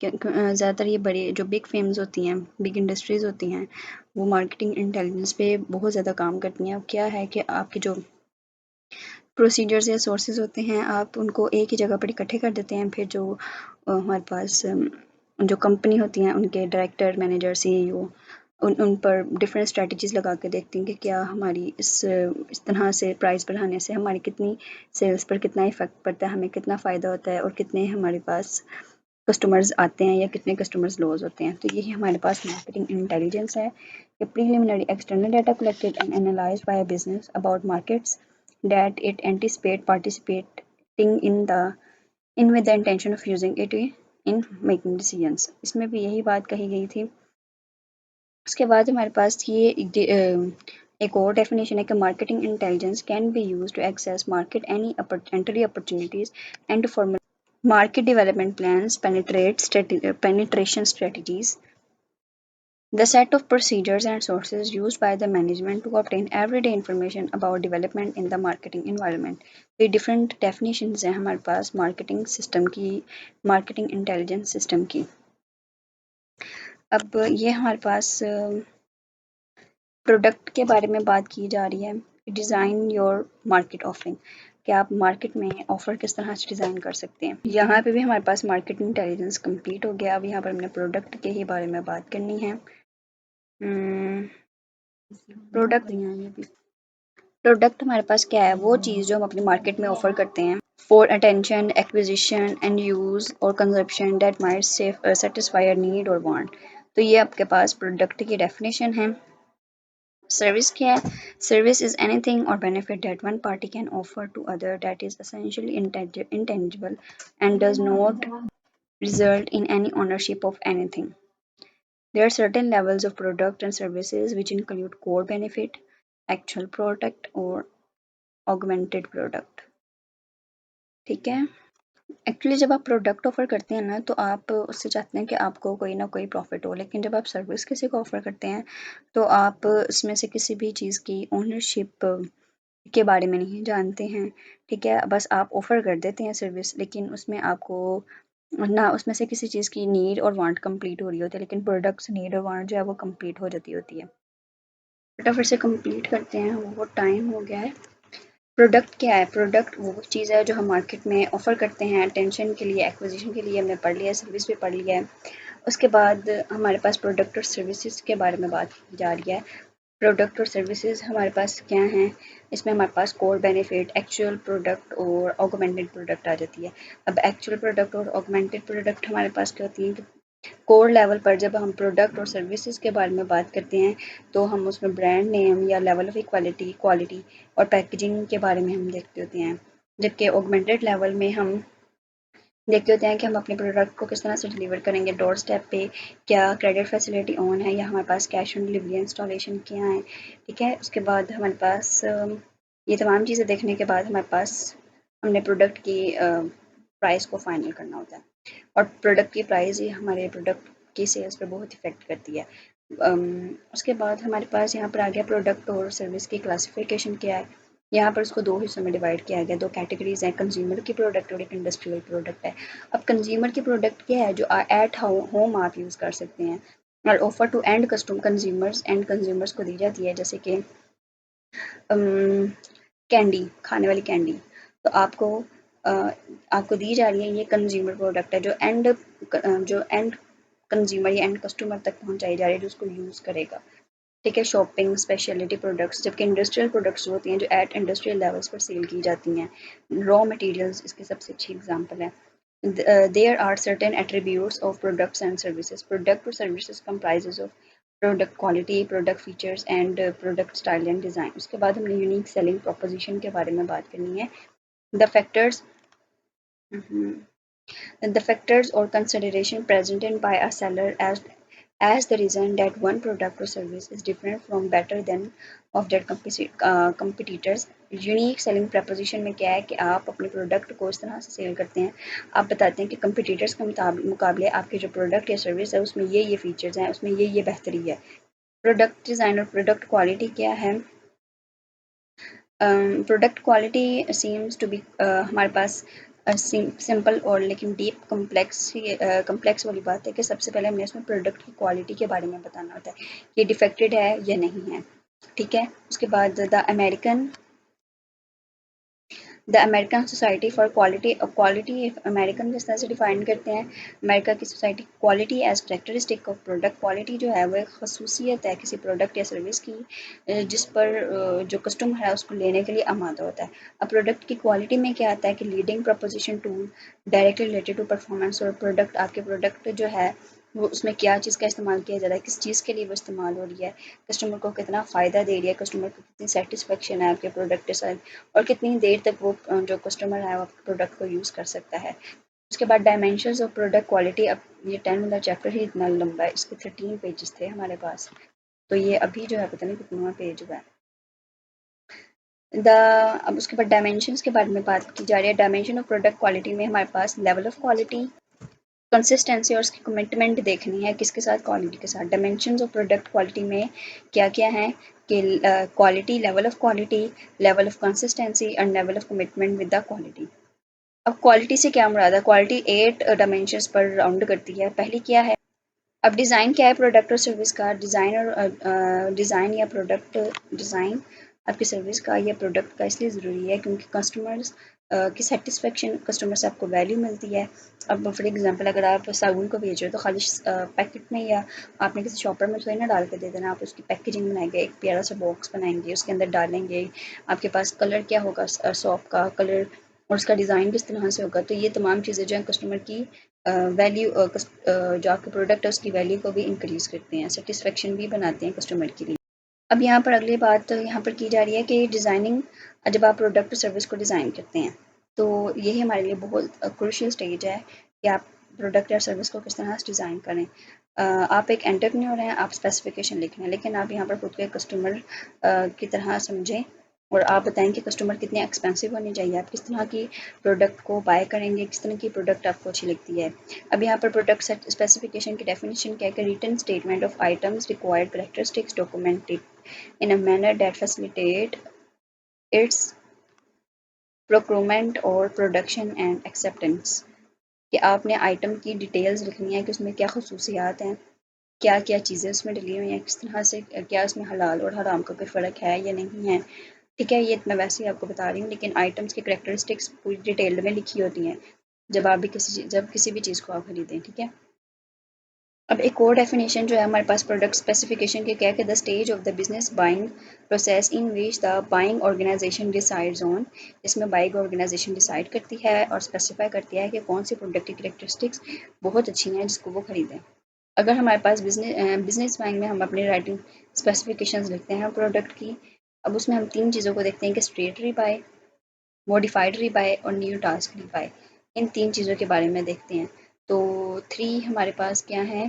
Speaker 1: ज़्यादातर ये बड़ी जो बिग फेम्स होती हैं, बिग इंडस्ट्रीज़ होती हैं, वो मार्केटिंग इंटेलिजेंस पे बहुत ज़्यादा काम करती हैं। अब क्या है कि आपके जो प्रोसीजर्स या सोर्सेज होते हैं आप उनको एक ही जगह पर इकट्ठे कर देते हैं, फिर जो हमारे पास जो कंपनी होती हैं उनके डायरेक्टर, मैनेजर, सीईओ उन पर डिफरेंट स्ट्रेटजीज लगा के देखती हैं कि क्या हमारी इस तरह से प्राइस बढ़ाने से हमारी कितनी सेल्स पर कितना इफेक्ट पड़ता है, हमें कितना फ़ायदा होता है और कितने हमारे पास कस्टमर्स आते हैं या कितने कस्टमर्स लॉस होते हैं। तो यही हमारे पास मार्केटिंग इंटेलिजेंस है कि preliminary external data collected and analysed by a business about markets that it anticipate participating in with the intention of using it in making decisions। इसमें भी यही बात कही गई थी। उसके बाद हमारे पास ये एक और डेफिनेशन है कि marketing intelligence can be use to access market any entry opportunities and to formulate market development plans, penetration strategies, the set of procedures and sources used by the management to obtain everyday information about development in the marketing environment। ये different definitions हैं हमारे पास marketing system की, marketing intelligence system की। अब ये हमारे पास प्रोडक्ट के बारे में बात की जा रही है, डिज़ाइन योर मार्केट ऑफरिंग, कि आप मार्केट में ऑफ़र किस तरह से डिज़ाइन कर सकते हैं। यहाँ पे भी हमारे पास मार्केट इंटेलिजेंस कंप्लीट हो गया। अब यहाँ पर हमने प्रोडक्ट के ही बारे में बात करनी है। प्रोडक्ट प्रोडक्ट हमारे पास क्या है, वो चीज़ जो हम अपनी मार्केट में ऑफ़र करते हैं for attention, acquisition and use और consumption that might satisfy a need और वांट। तो ये आपके पास प्रोडक्ट की डेफिनेशन है। सर्विस क्या है? Service is anything or benefit that one party can offer to other that is essentially intangible and does not result in any ownership of anything. There are certain levels of product and services which include core benefit, actual product or augmented product। ठीक है। एक्चुअली जब आप प्रोडक्ट ऑफर करते हैं ना तो आप उससे चाहते हैं कि आपको कोई ना कोई प्रॉफिट हो, लेकिन जब आप सर्विस किसी को ऑफर करते हैं तो आप उसमें से किसी भी चीज़ की ओनरशिप के बारे में नहीं जानते हैं। ठीक है, बस आप ऑफर कर देते हैं सर्विस, लेकिन उसमें आपको ना उसमें से किसी चीज़ की नीड और वांट कंप्लीट हो रही होती है, लेकिन प्रोडक्ट्स नीड और वांट जो है वो कंप्लीट हो जाती होती है। फटाफट से कंप्लीट करते हैं, वो टाइम हो गया है। प्रोडक्ट क्या है? प्रोडक्ट वो चीज़ है जो हम मार्केट में ऑफ़र करते हैं अटेंशन के लिए, एक्विजिशन के लिए। हमने पढ़ लिया है, सर्विस भी पढ़ लिया है। उसके बाद हमारे पास प्रोडक्ट और सर्विसेज के बारे में बात की जा रही है। प्रोडक्ट और सर्विसेज हमारे पास क्या हैं? इसमें हमारे पास कोर बेनिफिट, एक्चुअल प्रोडक्ट और ऑगमेंटेड प्रोडक्ट आ जाती है। अब एक्चुअल प्रोडक्ट और ऑगमेंटेड प्रोडक्ट हमारे पास क्या होती हैं? कोर लेवल पर जब हम प्रोडक्ट और सर्विसेज के बारे में बात करते हैं तो हम उसमें ब्रांड नेम या लेवल ऑफ इक्वालिटी, क्वालिटी और पैकेजिंग के बारे में हम देखते होते हैं। जबकि ऑगमेंटेड लेवल में हम देखते होते हैं कि हम अपने प्रोडक्ट को किस तरह से डिलीवर करेंगे डोर स्टेप पे, क्या क्रेडिट फैसिलिटी ऑन है या हमारे पास कैश ऑन डिलीवरी इंस्टॉलेशन क्या है। ठीक है, उसके बाद हमारे पास ये तमाम चीज़ें देखने के बाद हमारे पास हमने प्रोडक्ट की प्राइस को फाइनल करना होता है, और प्रोडक्ट की प्राइस ही हमारे प्रोडक्ट की सेल्स पर बहुत इफेक्ट करती है। उसके बाद हमारे पास यहाँ पर आ गया प्रोडक्ट और सर्विस की क्लासिफिकेशन क्या है। यहाँ पर उसको दो हिस्सों में डिवाइड किया गया, दो कैटेगरीज हैं, कंज्यूमर की प्रोडक्ट और एक इंडस्ट्रियल प्रोडक्ट है। अब कंज्यूमर की प्रोडक्ट क्या है? जो एट होम आप यूज़ कर सकते हैं और ऑफर टू एंड कंज्यूमर्स को दी जाती है, जैसे कि कैंडी, खाने वाली कैंडी। तो अ, आपको दी जा रही है, ये कंज्यूमर प्रोडक्ट है जो एंड कंज्यूमर या एंड कस्टमर तक पहुंचाई जा रही है, जो उसको यूज़ करेगा। ठीक है, शॉपिंग स्पेशलिटी प्रोडक्ट्स, जबकि इंडस्ट्रियल प्रोडक्ट्स होती हैं जो एट इंडस्ट्रियल लेवल्स पर सेल की जाती हैं। रॉ मटेरियल्स इसके सबसे अच्छी एग्जांपल है। There are certain attributes of products and services. Product or services comprises of product quality, product features and product style and design. उसके बाद हमने यूनिक सेलिंग प्रोपोजिशन के बारे में बात करनी है। The factors the factors or consideration presented by a seller as the reason that one product or service is different from better than of their competitors. Unique selling preposition में क्या है कि आप अपने प्रोडक्ट को इस तरह से सेल करते हैं, आप बताते हैं कि कंपटीटर्स के मुकाबले आपके जो प्रोडक्ट या सर्विस है उसमें ये फीचर्स हैं, उसमें ये बेहतरी है। प्रोडक्ट डिज़ाइन और प्रोडक्ट क्वालिटी क्या है? Product quality seems to be हमारे पास सिंपल और लेकिन डीप कम्प्लेक्स वाली बात है कि सबसे पहले हमने इसमें प्रोडक्ट की क्वालिटी के बारे में बताना होता है, ये डिफेक्टेड है या नहीं है। ठीक है, उसके बाद the American society for quality. Quality American किस तरह से डिफाइन करते हैं? अमेरिका की society quality as characteristic of product. Quality जो है वो एक खसूसियत है किसी प्रोडक्ट या सर्विस की, जिस पर जो कस्टमर है उसको लेने के लिए आमादा होता है। अब प्रोडक्ट की क्वालिटी में क्या आता है कि leading proposition tool directly related to performance, और प्रोडक्ट आपके प्रोडक्ट जो है वो उसमें क्या चीज़ का इस्तेमाल किया जा रहा है, किस चीज़ के लिए वो इस्तेमाल हो रही है, कस्टमर को कितना फ़ायदा दे रही है, कस्टमर को कितनी सेटिस्फेक्शन है आपके प्रोडक्ट के साथ, और कितनी देर तक वो जो कस्टमर है वो आपके प्रोडक्ट को यूज़ कर सकता है। उसके बाद डायमेंशंस ऑफ प्रोडक्ट क्वालिटी। अब ये 10 वाला चैप्टर ही इतना लंबा है, इसके 13 पेजेस थे हमारे पास, तो ये अभी जो है पता नहीं कितना पेज हुआ है। अब उसके बाद डायमेंशंस के बारे में बात की जा रही है। डायमेंशन ऑफ प्रोडक्ट क्वालिटी में हमारे पास लेवल ऑफ क्वालिटी, कंसिस्टेंसी और उसकी कमिटमेंट देखनी है किसके साथ? क्वालिटी के साथ। डायमेंशंस ऑफ प्रोडक्ट क्वालिटी में क्या क्या है कि quality, level of quality, level of consistency and level of commitment with the quality. अब क्वालिटी से क्या मुराद है? क्वालिटी 8 डायमेंशंस पर राउंड करती है। पहली क्या है? अब डिज़ाइन क्या है प्रोडक्ट और सर्विस का? डिज़ाइन या प्रोडक्ट डिज़ाइन आपकी सर्विस का या प्रोडक्ट का इसलिए ज़रूरी है क्योंकि कस्टमर्स की सेटिस्फेक्शन, कस्टमर से आपको वैल्यू मिलती है। अब फॉर एग्जांपल अगर आप साबुन को बेच रहे हो तो खाली पैकेट में या आपने किसी शॉपर में थोड़ी ना डाल के दे देना, आप उसकी पैकेजिंग बनाएंगे, एक प्यारा सा बॉक्स बनाएंगे, उसके अंदर डालेंगे, आपके पास कलर क्या होगा सॉप का कलर, और उसका डिज़ाइन किस तरह से होगा। तो ये तमाम चीज़ें जो हैं कस्टमर की वैल्यू, जो आपके प्रोडक्ट है उसकी वैल्यू को भी इंक्रीज़ करते हैं, सेटिस्फेक्शन भी बनाते हैं कस्टमर के लिए। अब यहाँ पर अगली बात यहाँ पर की जा रही है कि डिज़ाइनिंग, जब आप प्रोडक्ट सर्विस को डिज़ाइन करते हैं तो यही हमारे लिए बहुत क्रूशियल स्टेज है कि आप प्रोडक्ट या सर्विस को किस तरह से डिज़ाइन करें। आप एक एंटरप्रेन्योर हैं, आप स्पेसिफिकेशन लिख रहे हैं, लेकिन आप यहाँ पर खुद को एक कस्टमर की तरह समझें और आप बताएं कि कस्टमर कितने एक्सपेंसिव होने चाहिए, आप किस तरह की प्रोडक्ट को बाय करेंगे, किस तरह की प्रोडक्ट आपको अच्छी लगती है। अब यहाँ पर प्रोडक्ट स्पेसिफिकेशन की डेफिनेशन क्या है कि written statement of items required characteristics documented in a manner that facilitate its procurement और production and acceptance। कि आपने आइटम की डिटेल्स लिखनी है कि उसमें क्या खसूसियात हैं, क्या क्या चीज़ें उसमें डली हुई हैं, किस तरह से क्या उसमें हलाल और हराम का कोई फ़र्क है या नहीं है। ठीक है, ये मैं वैसे ही आपको बता रही हूँ, लेकिन आइटम्स की करैक्टरिस्टिक्स पूरी डिटेल्ड में लिखी होती हैं जब किसी भी चीज़ को आप खरीदें। ठीक है, अब एक और डेफिनेशन जो है हमारे पास प्रोडक्ट स्पेसिफिकेशन के क्या है कि the stage of the business buying process in which the buying organization decides on, इसमें बाइंग ऑर्गेनाइजेशन डिसाइड करती है और स्पेसिफाई करती है कि कौन सी प्रोडक्ट की करेक्टरिस्टिक्स बहुत अच्छी हैं जिसको वो खरीदें। अगर हमारे पास बिजनेस बाइंग में हम अपनी राइटिंग स्पेसिफिकेशंस लिखते हैं प्रोडक्ट की, अब उसमें हम तीन चीज़ों को देखते हैं कि स्ट्रेट रीबाय, मॉडिफाइड रीबाय और न्यू टास्क रीबाय। इन तीन चीज़ों के बारे में देखते हैं। तो थ्री हमारे पास क्या है,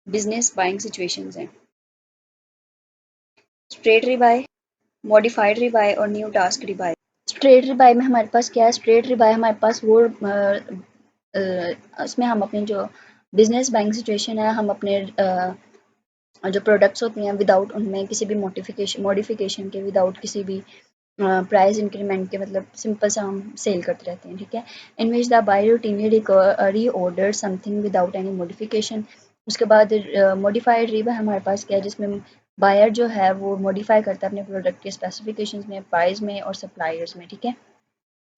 Speaker 1: बिजनेस बाइंग सिचुएशंस हैं, स्ट्रेट रीबाय, मॉडिफाइड रीबाय और न्यू टास्क रीबाय। स्ट्रेट रीबाय में हमारे पास क्या है, स्ट्रेट रीबाय हमारे पास वो उसमें हम अपनी जो बिजनेस बाइंग सिचुएशन है, हम अपने जो प्रोडक्ट्स होती हैं विदाउट उनमें किसी भी मॉडिफिकेशन के, विदाउट किसी भी प्राइस इंक्रीमेंट के, मतलब सिंपल सा हम सेल करते रहते हैं। ठीक है, इन विच द बायर रूटीनली री order something without any modification. उसके बाद मॉडिफाइड रीबा हमारे पास क्या है, जिसमें बायर जो है वो मॉडिफाई करता है अपने प्रोडक्ट के स्पेसिफिकेशंस में, प्राइस में और सप्लायर्स में। ठीक है,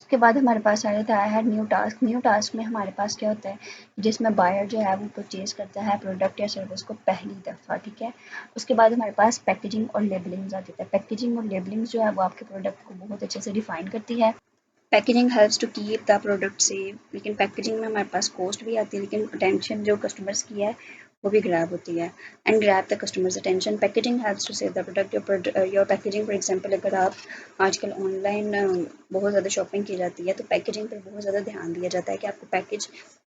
Speaker 1: उसके बाद हमारे पास आ जाता है न्यू टास्क। न्यू टास्क में हमारे पास क्या होता है, जिसमें बायर जो है वो परचेज करता है प्रोडक्ट या सर्विस को पहली दफ़ा। ठीक है, उसके बाद हमारे पास पैकेजिंग और लेबलिंग आ जाता है। पैकेजिंग और लेबलिंग जो है वो आपके प्रोडक्ट को बहुत अच्छे से डिफाइन करती है। Packaging helps to keep the product safe, लेकिन पैकेजिंग में हमारे पास कॉस्ट भी आती है, लेकिन अटेंशन जो कस्टमर्स की है वो भी ग्रैब होती है। And grab the customers attention, packaging helps to save the product. Your packaging for example, अगर आप आजकल ऑनलाइन बहुत ज़्यादा शॉपिंग की जाती है तो पैकेजिंग पर बहुत ज़्यादा ध्यान दिया जाता है कि आपको पैकेज,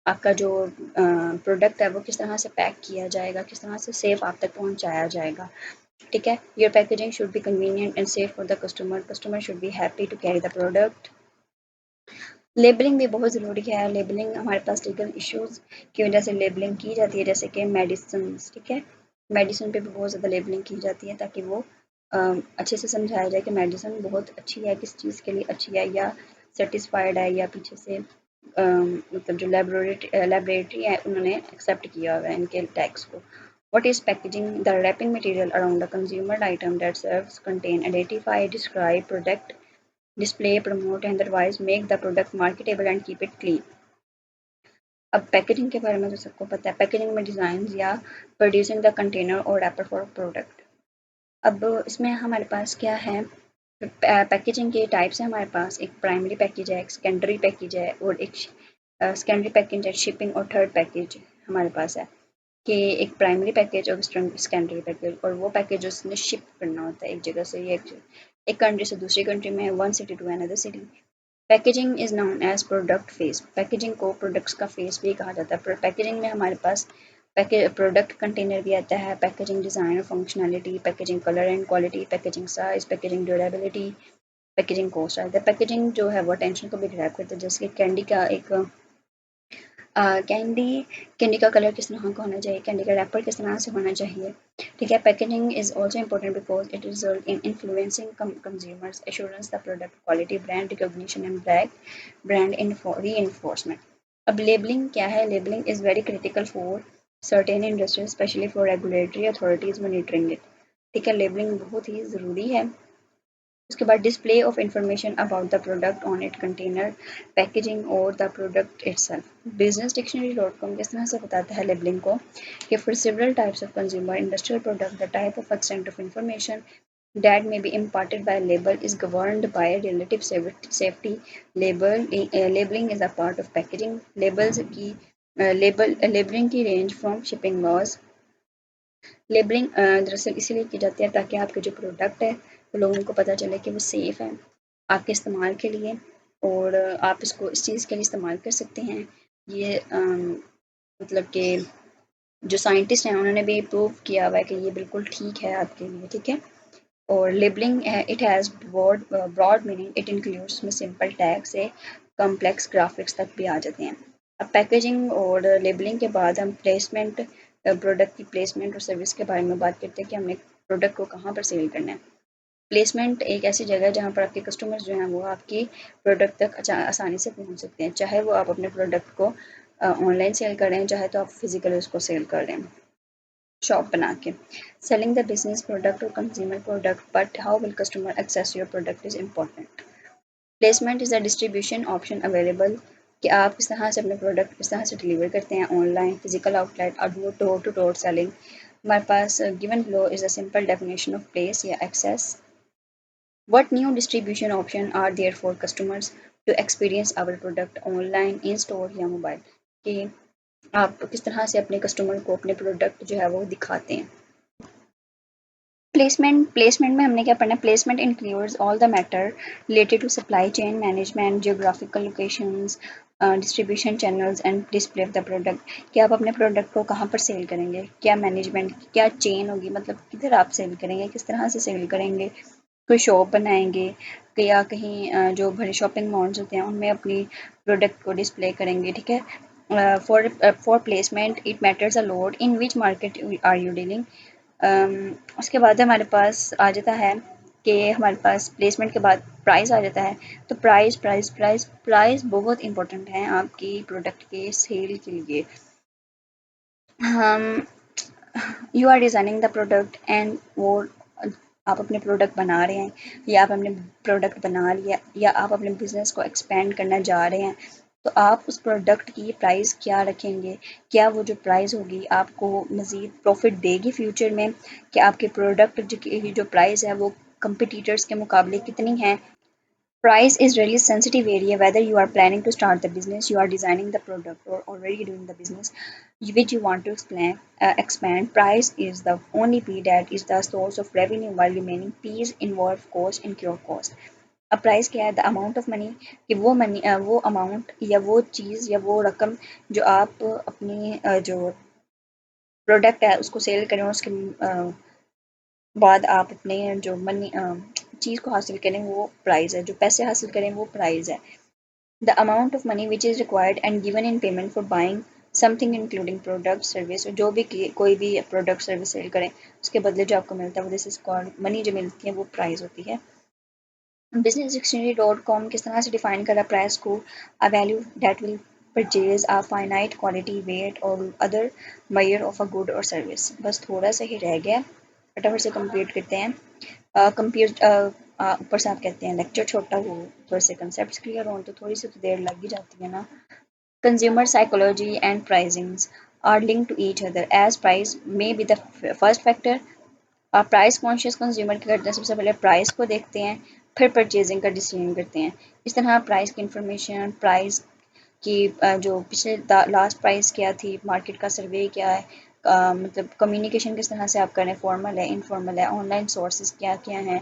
Speaker 1: आपका जो प्रोडक्ट है वो किस तरह से पैक किया जाएगा, किस तरह से सेफ आप तक पहुँचाया जाएगा। ठीक है, your packaging should be convenient and safe for the customer, customer should be happy to carry the product. Labelling भी बहुत ज़रूरी है। लेबलिंग हमारे पास लीगल इश्यूज़ की वजह से लेबलिंग की जाती है, जैसे कि मेडिसिन। ठीक है, मेडिसिन पे भी बहुत ज़्यादा लेबलिंग की जाती है ताकि वो अच्छे से समझाया जाए कि मेडिसिन बहुत अच्छी है, किस चीज़ के लिए अच्छी है, या सर्टिफाइड है, या पीछे से मतलब जो लेबोरेटरी है उन्होंने एक्सेप्ट किया हुआ है इनके टैक्स को। What is packaging? The wrapping material around a consumer item that serves, contain, identify, describe, product, display, promote and otherwise make the product marketable and keep it clean। अब पैकेजिंग के बारे में तो सबको पता है, पैकेजिंग में डिज़ाइन या प्रोड्यूसिंग द कंटेनर और रैपर फॉर प्रोडक्ट। अब इसमें हमारे पास क्या है, पैकेजिंग के टाइप्स हैं हमारे पास, एक प्राइमरी पैकेज है, एक सेकेंडरी पैकेज है और एक सेकेंडरी पैकेज है शिपिंग, और थर्ड पैकेज हमारे पास है कि एक प्राइमरी पैकेज और सेकेंडरी पैकेज, और वो पैकेज उसने शिप करना होता है एक जगह से, एक कंट्री से दूसरी कंट्री में, one city to another city. Packaging is known as product face, packaging को प्रोडक्ट्स का फेस भी कहा जाता है। पैकेजिंग में हमारे पास प्रोडक्ट कंटेनर भी आता है, पैकेजिंग डिज़ाइन और functionality, packaging colour and quality, packaging size, packaging durability, packaging cost आता है। पैकेजिंग जो है वो अटेंशन को भी ग्रैब करता है, जैसे कि कैंडी का एक कैंडी कैंडी का कलर किस तरह का होना चाहिए, कैंडी का रैपर किस तरह से होना चाहिए। ठीक है, packaging is also important because it result in influencing consumers, assurance the product quality, brand recognition and brand reinforcement. अब लेबलिंग क्या है, labelling is very critical for certain industries, specially for regulatory authorities monitoring it. ठीक है, लेबलिंग बहुत ही ज़रूरी है। उसके बाद display of information about the product on it container, packaging और the product itself. Business dictionary dot com किस तरह से बताता है लेबलिंग को कि for several types of consumer industrial product the type of extent of information that may be imparted by a label is governed by relative safety label labeling is a part of packaging labels की labeling की range from shipping laws। Labelling दरअसल इसीलिए की जाती है ताकि आपके जो प्रोडक्ट है वो लोगों को पता चले कि वो सेफ़ है आपके इस्तेमाल के लिए, और आप इसको इस चीज़ के लिए इस्तेमाल कर सकते हैं। ये मतलब कि जो साइंटिस्ट हैं उन्होंने भी प्रूव किया हुआ है कि ये बिल्कुल ठीक है आपके लिए। ठीक है, और labelling it has broad meaning, it includes में सिंपल टैग से कॉम्प्लेक्स ग्राफिक्स तक भी आ जाते हैं। अब पैकेजिंग और लेबलिंग के बाद हम प्लेसमेंट, प्रोडक्ट की प्लेसमेंट और सर्विस के बारे में बात करते हैं कि हमने प्रोडक्ट को कहाँ पर सेल करना है। प्लेसमेंट एक ऐसी जगह है जहाँ पर आपके कस्टमर्स जो हैं वो आपकी प्रोडक्ट तक आसानी से पहुँच सकते हैं, चाहे वो आप अपने प्रोडक्ट को ऑनलाइन सेल कर रहे हैं, चाहे तो आप फिजिकली उसको सेल कर रहे हैं। शॉप बना के। सेलिंग द बिजनेस प्रोडक्ट और consumer product, but how will customer access your product is important. Placement is the distribution option available, कि आप किस तरह से अपने प्रोडक्ट किस तरह से डिलीवर करते हैं, ऑनलाइन, फिजिकल आउटलेट और डोर टू डोर सेलिंग। हमारे पास given below is a simple definition of place या access. What new distribution option are there for customers to experience our product online, in store या मोबाइल, कि आप किस तरह से अपने कस्टमर को अपने प्रोडक्ट जो है वो दिखाते हैं। प्लेसमेंट में हमने क्या पढ़ना है, placement includes all the matter related to supply chain management, geographical locations, distribution channels and display of the product, कि आप अपने प्रोडक्ट को कहाँ पर सेल करेंगे, क्या मैनेजमेंट, क्या चेन होगी, मतलब किधर आप सेल करेंगे, किस तरह से सेल करेंगे, कोई शॉप बनाएंगे या कहीं जो बड़े शॉपिंग मॉल्स होते हैं उनमें अपनी प्रोडक्ट को डिस्प्ले करेंगे, ठीक है। For placement it matters a lot in which market are you dealing. उसके बाद हमारे पास आ जाता है कि हमारे पास प्लेसमेंट के बाद प्राइस आ जाता है। तो प्राइस बहुत इंपॉर्टेंट है आपकी प्रोडक्ट के सेल के लिए। हम you are designing the product and वो आप अपने प्रोडक्ट बना रहे हैं या आप अपने प्रोडक्ट बना लिया या आप अपने बिजनेस को एक्सपेंड करना जा रहे हैं, तो आप उस प्रोडक्ट की प्राइस क्या रखेंगे, क्या वो जो प्राइस होगी आपको मज़ीद प्रॉफिट देगी फ्यूचर में, कि आपके प्रोडक्ट की जो प्राइस है वो कंपटीटर्स के मुकाबले कितनी है। Price is really sensitive area whether you are planning to start the business, you are designing the product or already doing the business which you want to expand. Price is the only P that is the source of revenue while remaining P's involve cost, incur cost. अब प्राइस क्या है, द अमाउंट ऑफ मनी, कि वो मनी वो अमाउंट या वो चीज़ या वो रकम जो आप अपनी जो प्रोडक्ट है उसको सेल करें उसके बाद आप अपने जो मनी चीज़ को हासिल करें वो प्राइस है, जो पैसे हासिल करें वो प्राइस है। The amount of money which is required and given in payment for buying something including product service, जो भी कोई भी प्रोडक्ट सर्विस सेल करें उसके बदले जो आपको मिलता है वो दिस इज कॉल्ड मनी, जो मिलती है वो प्राइस होती है। बिजनेस डिक्शनरी डॉट कॉम किस तरह से डिफाइन करा प्राइस को, a value that will purchase a finite quality weight और other measure of a good और सर्विस। बस थोड़ा सा ही रह गया, फटाफट से कंप्लीट करते हैं। ऊपर से आप कहते हैं लेक्चर छोटा हो, थोड़े से कंसेप्ट क्लियर हो, तो थोड़ी सी तो देर लग ही जाती है ना। Consumer psychology and pricings are link to each other as price may be the first factor. आप प्राइस कॉन्शियस कंज्यूमर क्या करते हैं, सबसे पहले प्राइस को देखते हैं फिर परचेजिंग का डिसीजन करते हैं। इस तरह प्राइस की इंफॉर्मेशन, प्राइस की जो पिछले लास्ट प्राइस क्या थी, मार्केट का सर्वे क्या है, मतलब कम्युनिकेशन किस तरह से आप करें, फॉर्मल है, इनफॉर्मल है, ऑनलाइन सोर्सेज क्या क्या हैं,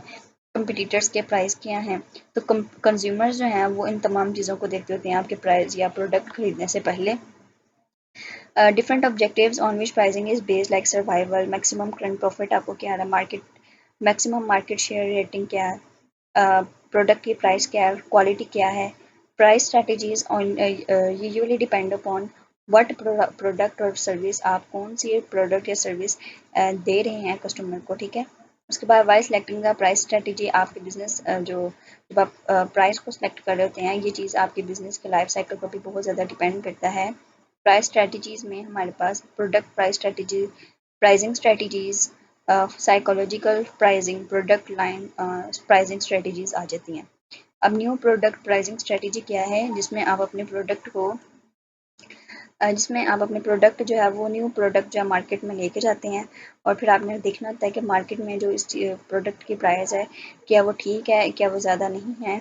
Speaker 1: कंपटीटर्स के प्राइस क्या हैं। तो कंज्यूमर्स जो हैं वो इन तमाम चीज़ों को देखते होते हैं आपके प्राइस या प्रोडक्ट खरीदने से पहले। Different objectives on which pricing is based like survival, maximum current profit आपको क्या है, market maximum market share rating क्या है, प्रोडक्ट की प्राइस क्या है, क्वालिटी क्या है। Price strategies on usually depend upon what product और सर्विस, आप कौन सी प्रोडक्ट या सर्विस दे रहे हैं कस्टमर को, ठीक है। उसके बाद wise selecting the price strategy, आपके बिजनेस जो जब आप प्राइस को सिलेक्ट कर रहे होते हैं ये चीज़ आपके बिजनेस के लाइफ साइकिल पर भी बहुत ज़्यादा डिपेंड करता है। प्राइस स्ट्रैटेजीज में हमारे पास product price strategy, pricing strategies, psychological pricing, product line pricing strategies आ जाती हैं। अब न्यू प्रोडक्ट प्राइसिंग स्ट्रैटेजी क्या है, जिसमें आप अपने प्रोडक्ट जो है वो न्यू प्रोडक्ट जो है मार्केट में लेके जाते हैं और फिर आपने देखना होता है कि मार्केट में जो इस प्रोडक्ट की प्राइस है क्या वो ठीक है, क्या वो ज़्यादा नहीं है।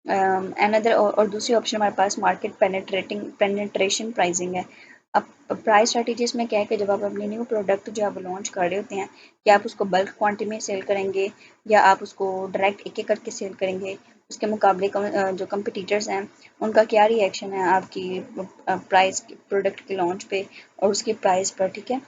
Speaker 1: अनदर और दूसरी ऑप्शन हमारे पास मार्केट पेनेट्रेशन प्राइसिंग है। अब प्राइस स्ट्रेटजीज में क्या है कि जब आप अपने न्यू प्रोडक्ट जो है वो लॉन्च कर रहे होते हैं, कि आप उसको बल्क क्वांटिटी में सेल करेंगे या आप उसको डायरेक्ट एक एक करके सेल करेंगे, उसके मुकाबले जो कंपटीटर्स हैं उनका क्या रिएक्शन है आपकी प्राइस प्रोडक्ट के लॉन्च पे और उसकी प्राइस पर, ठीक है।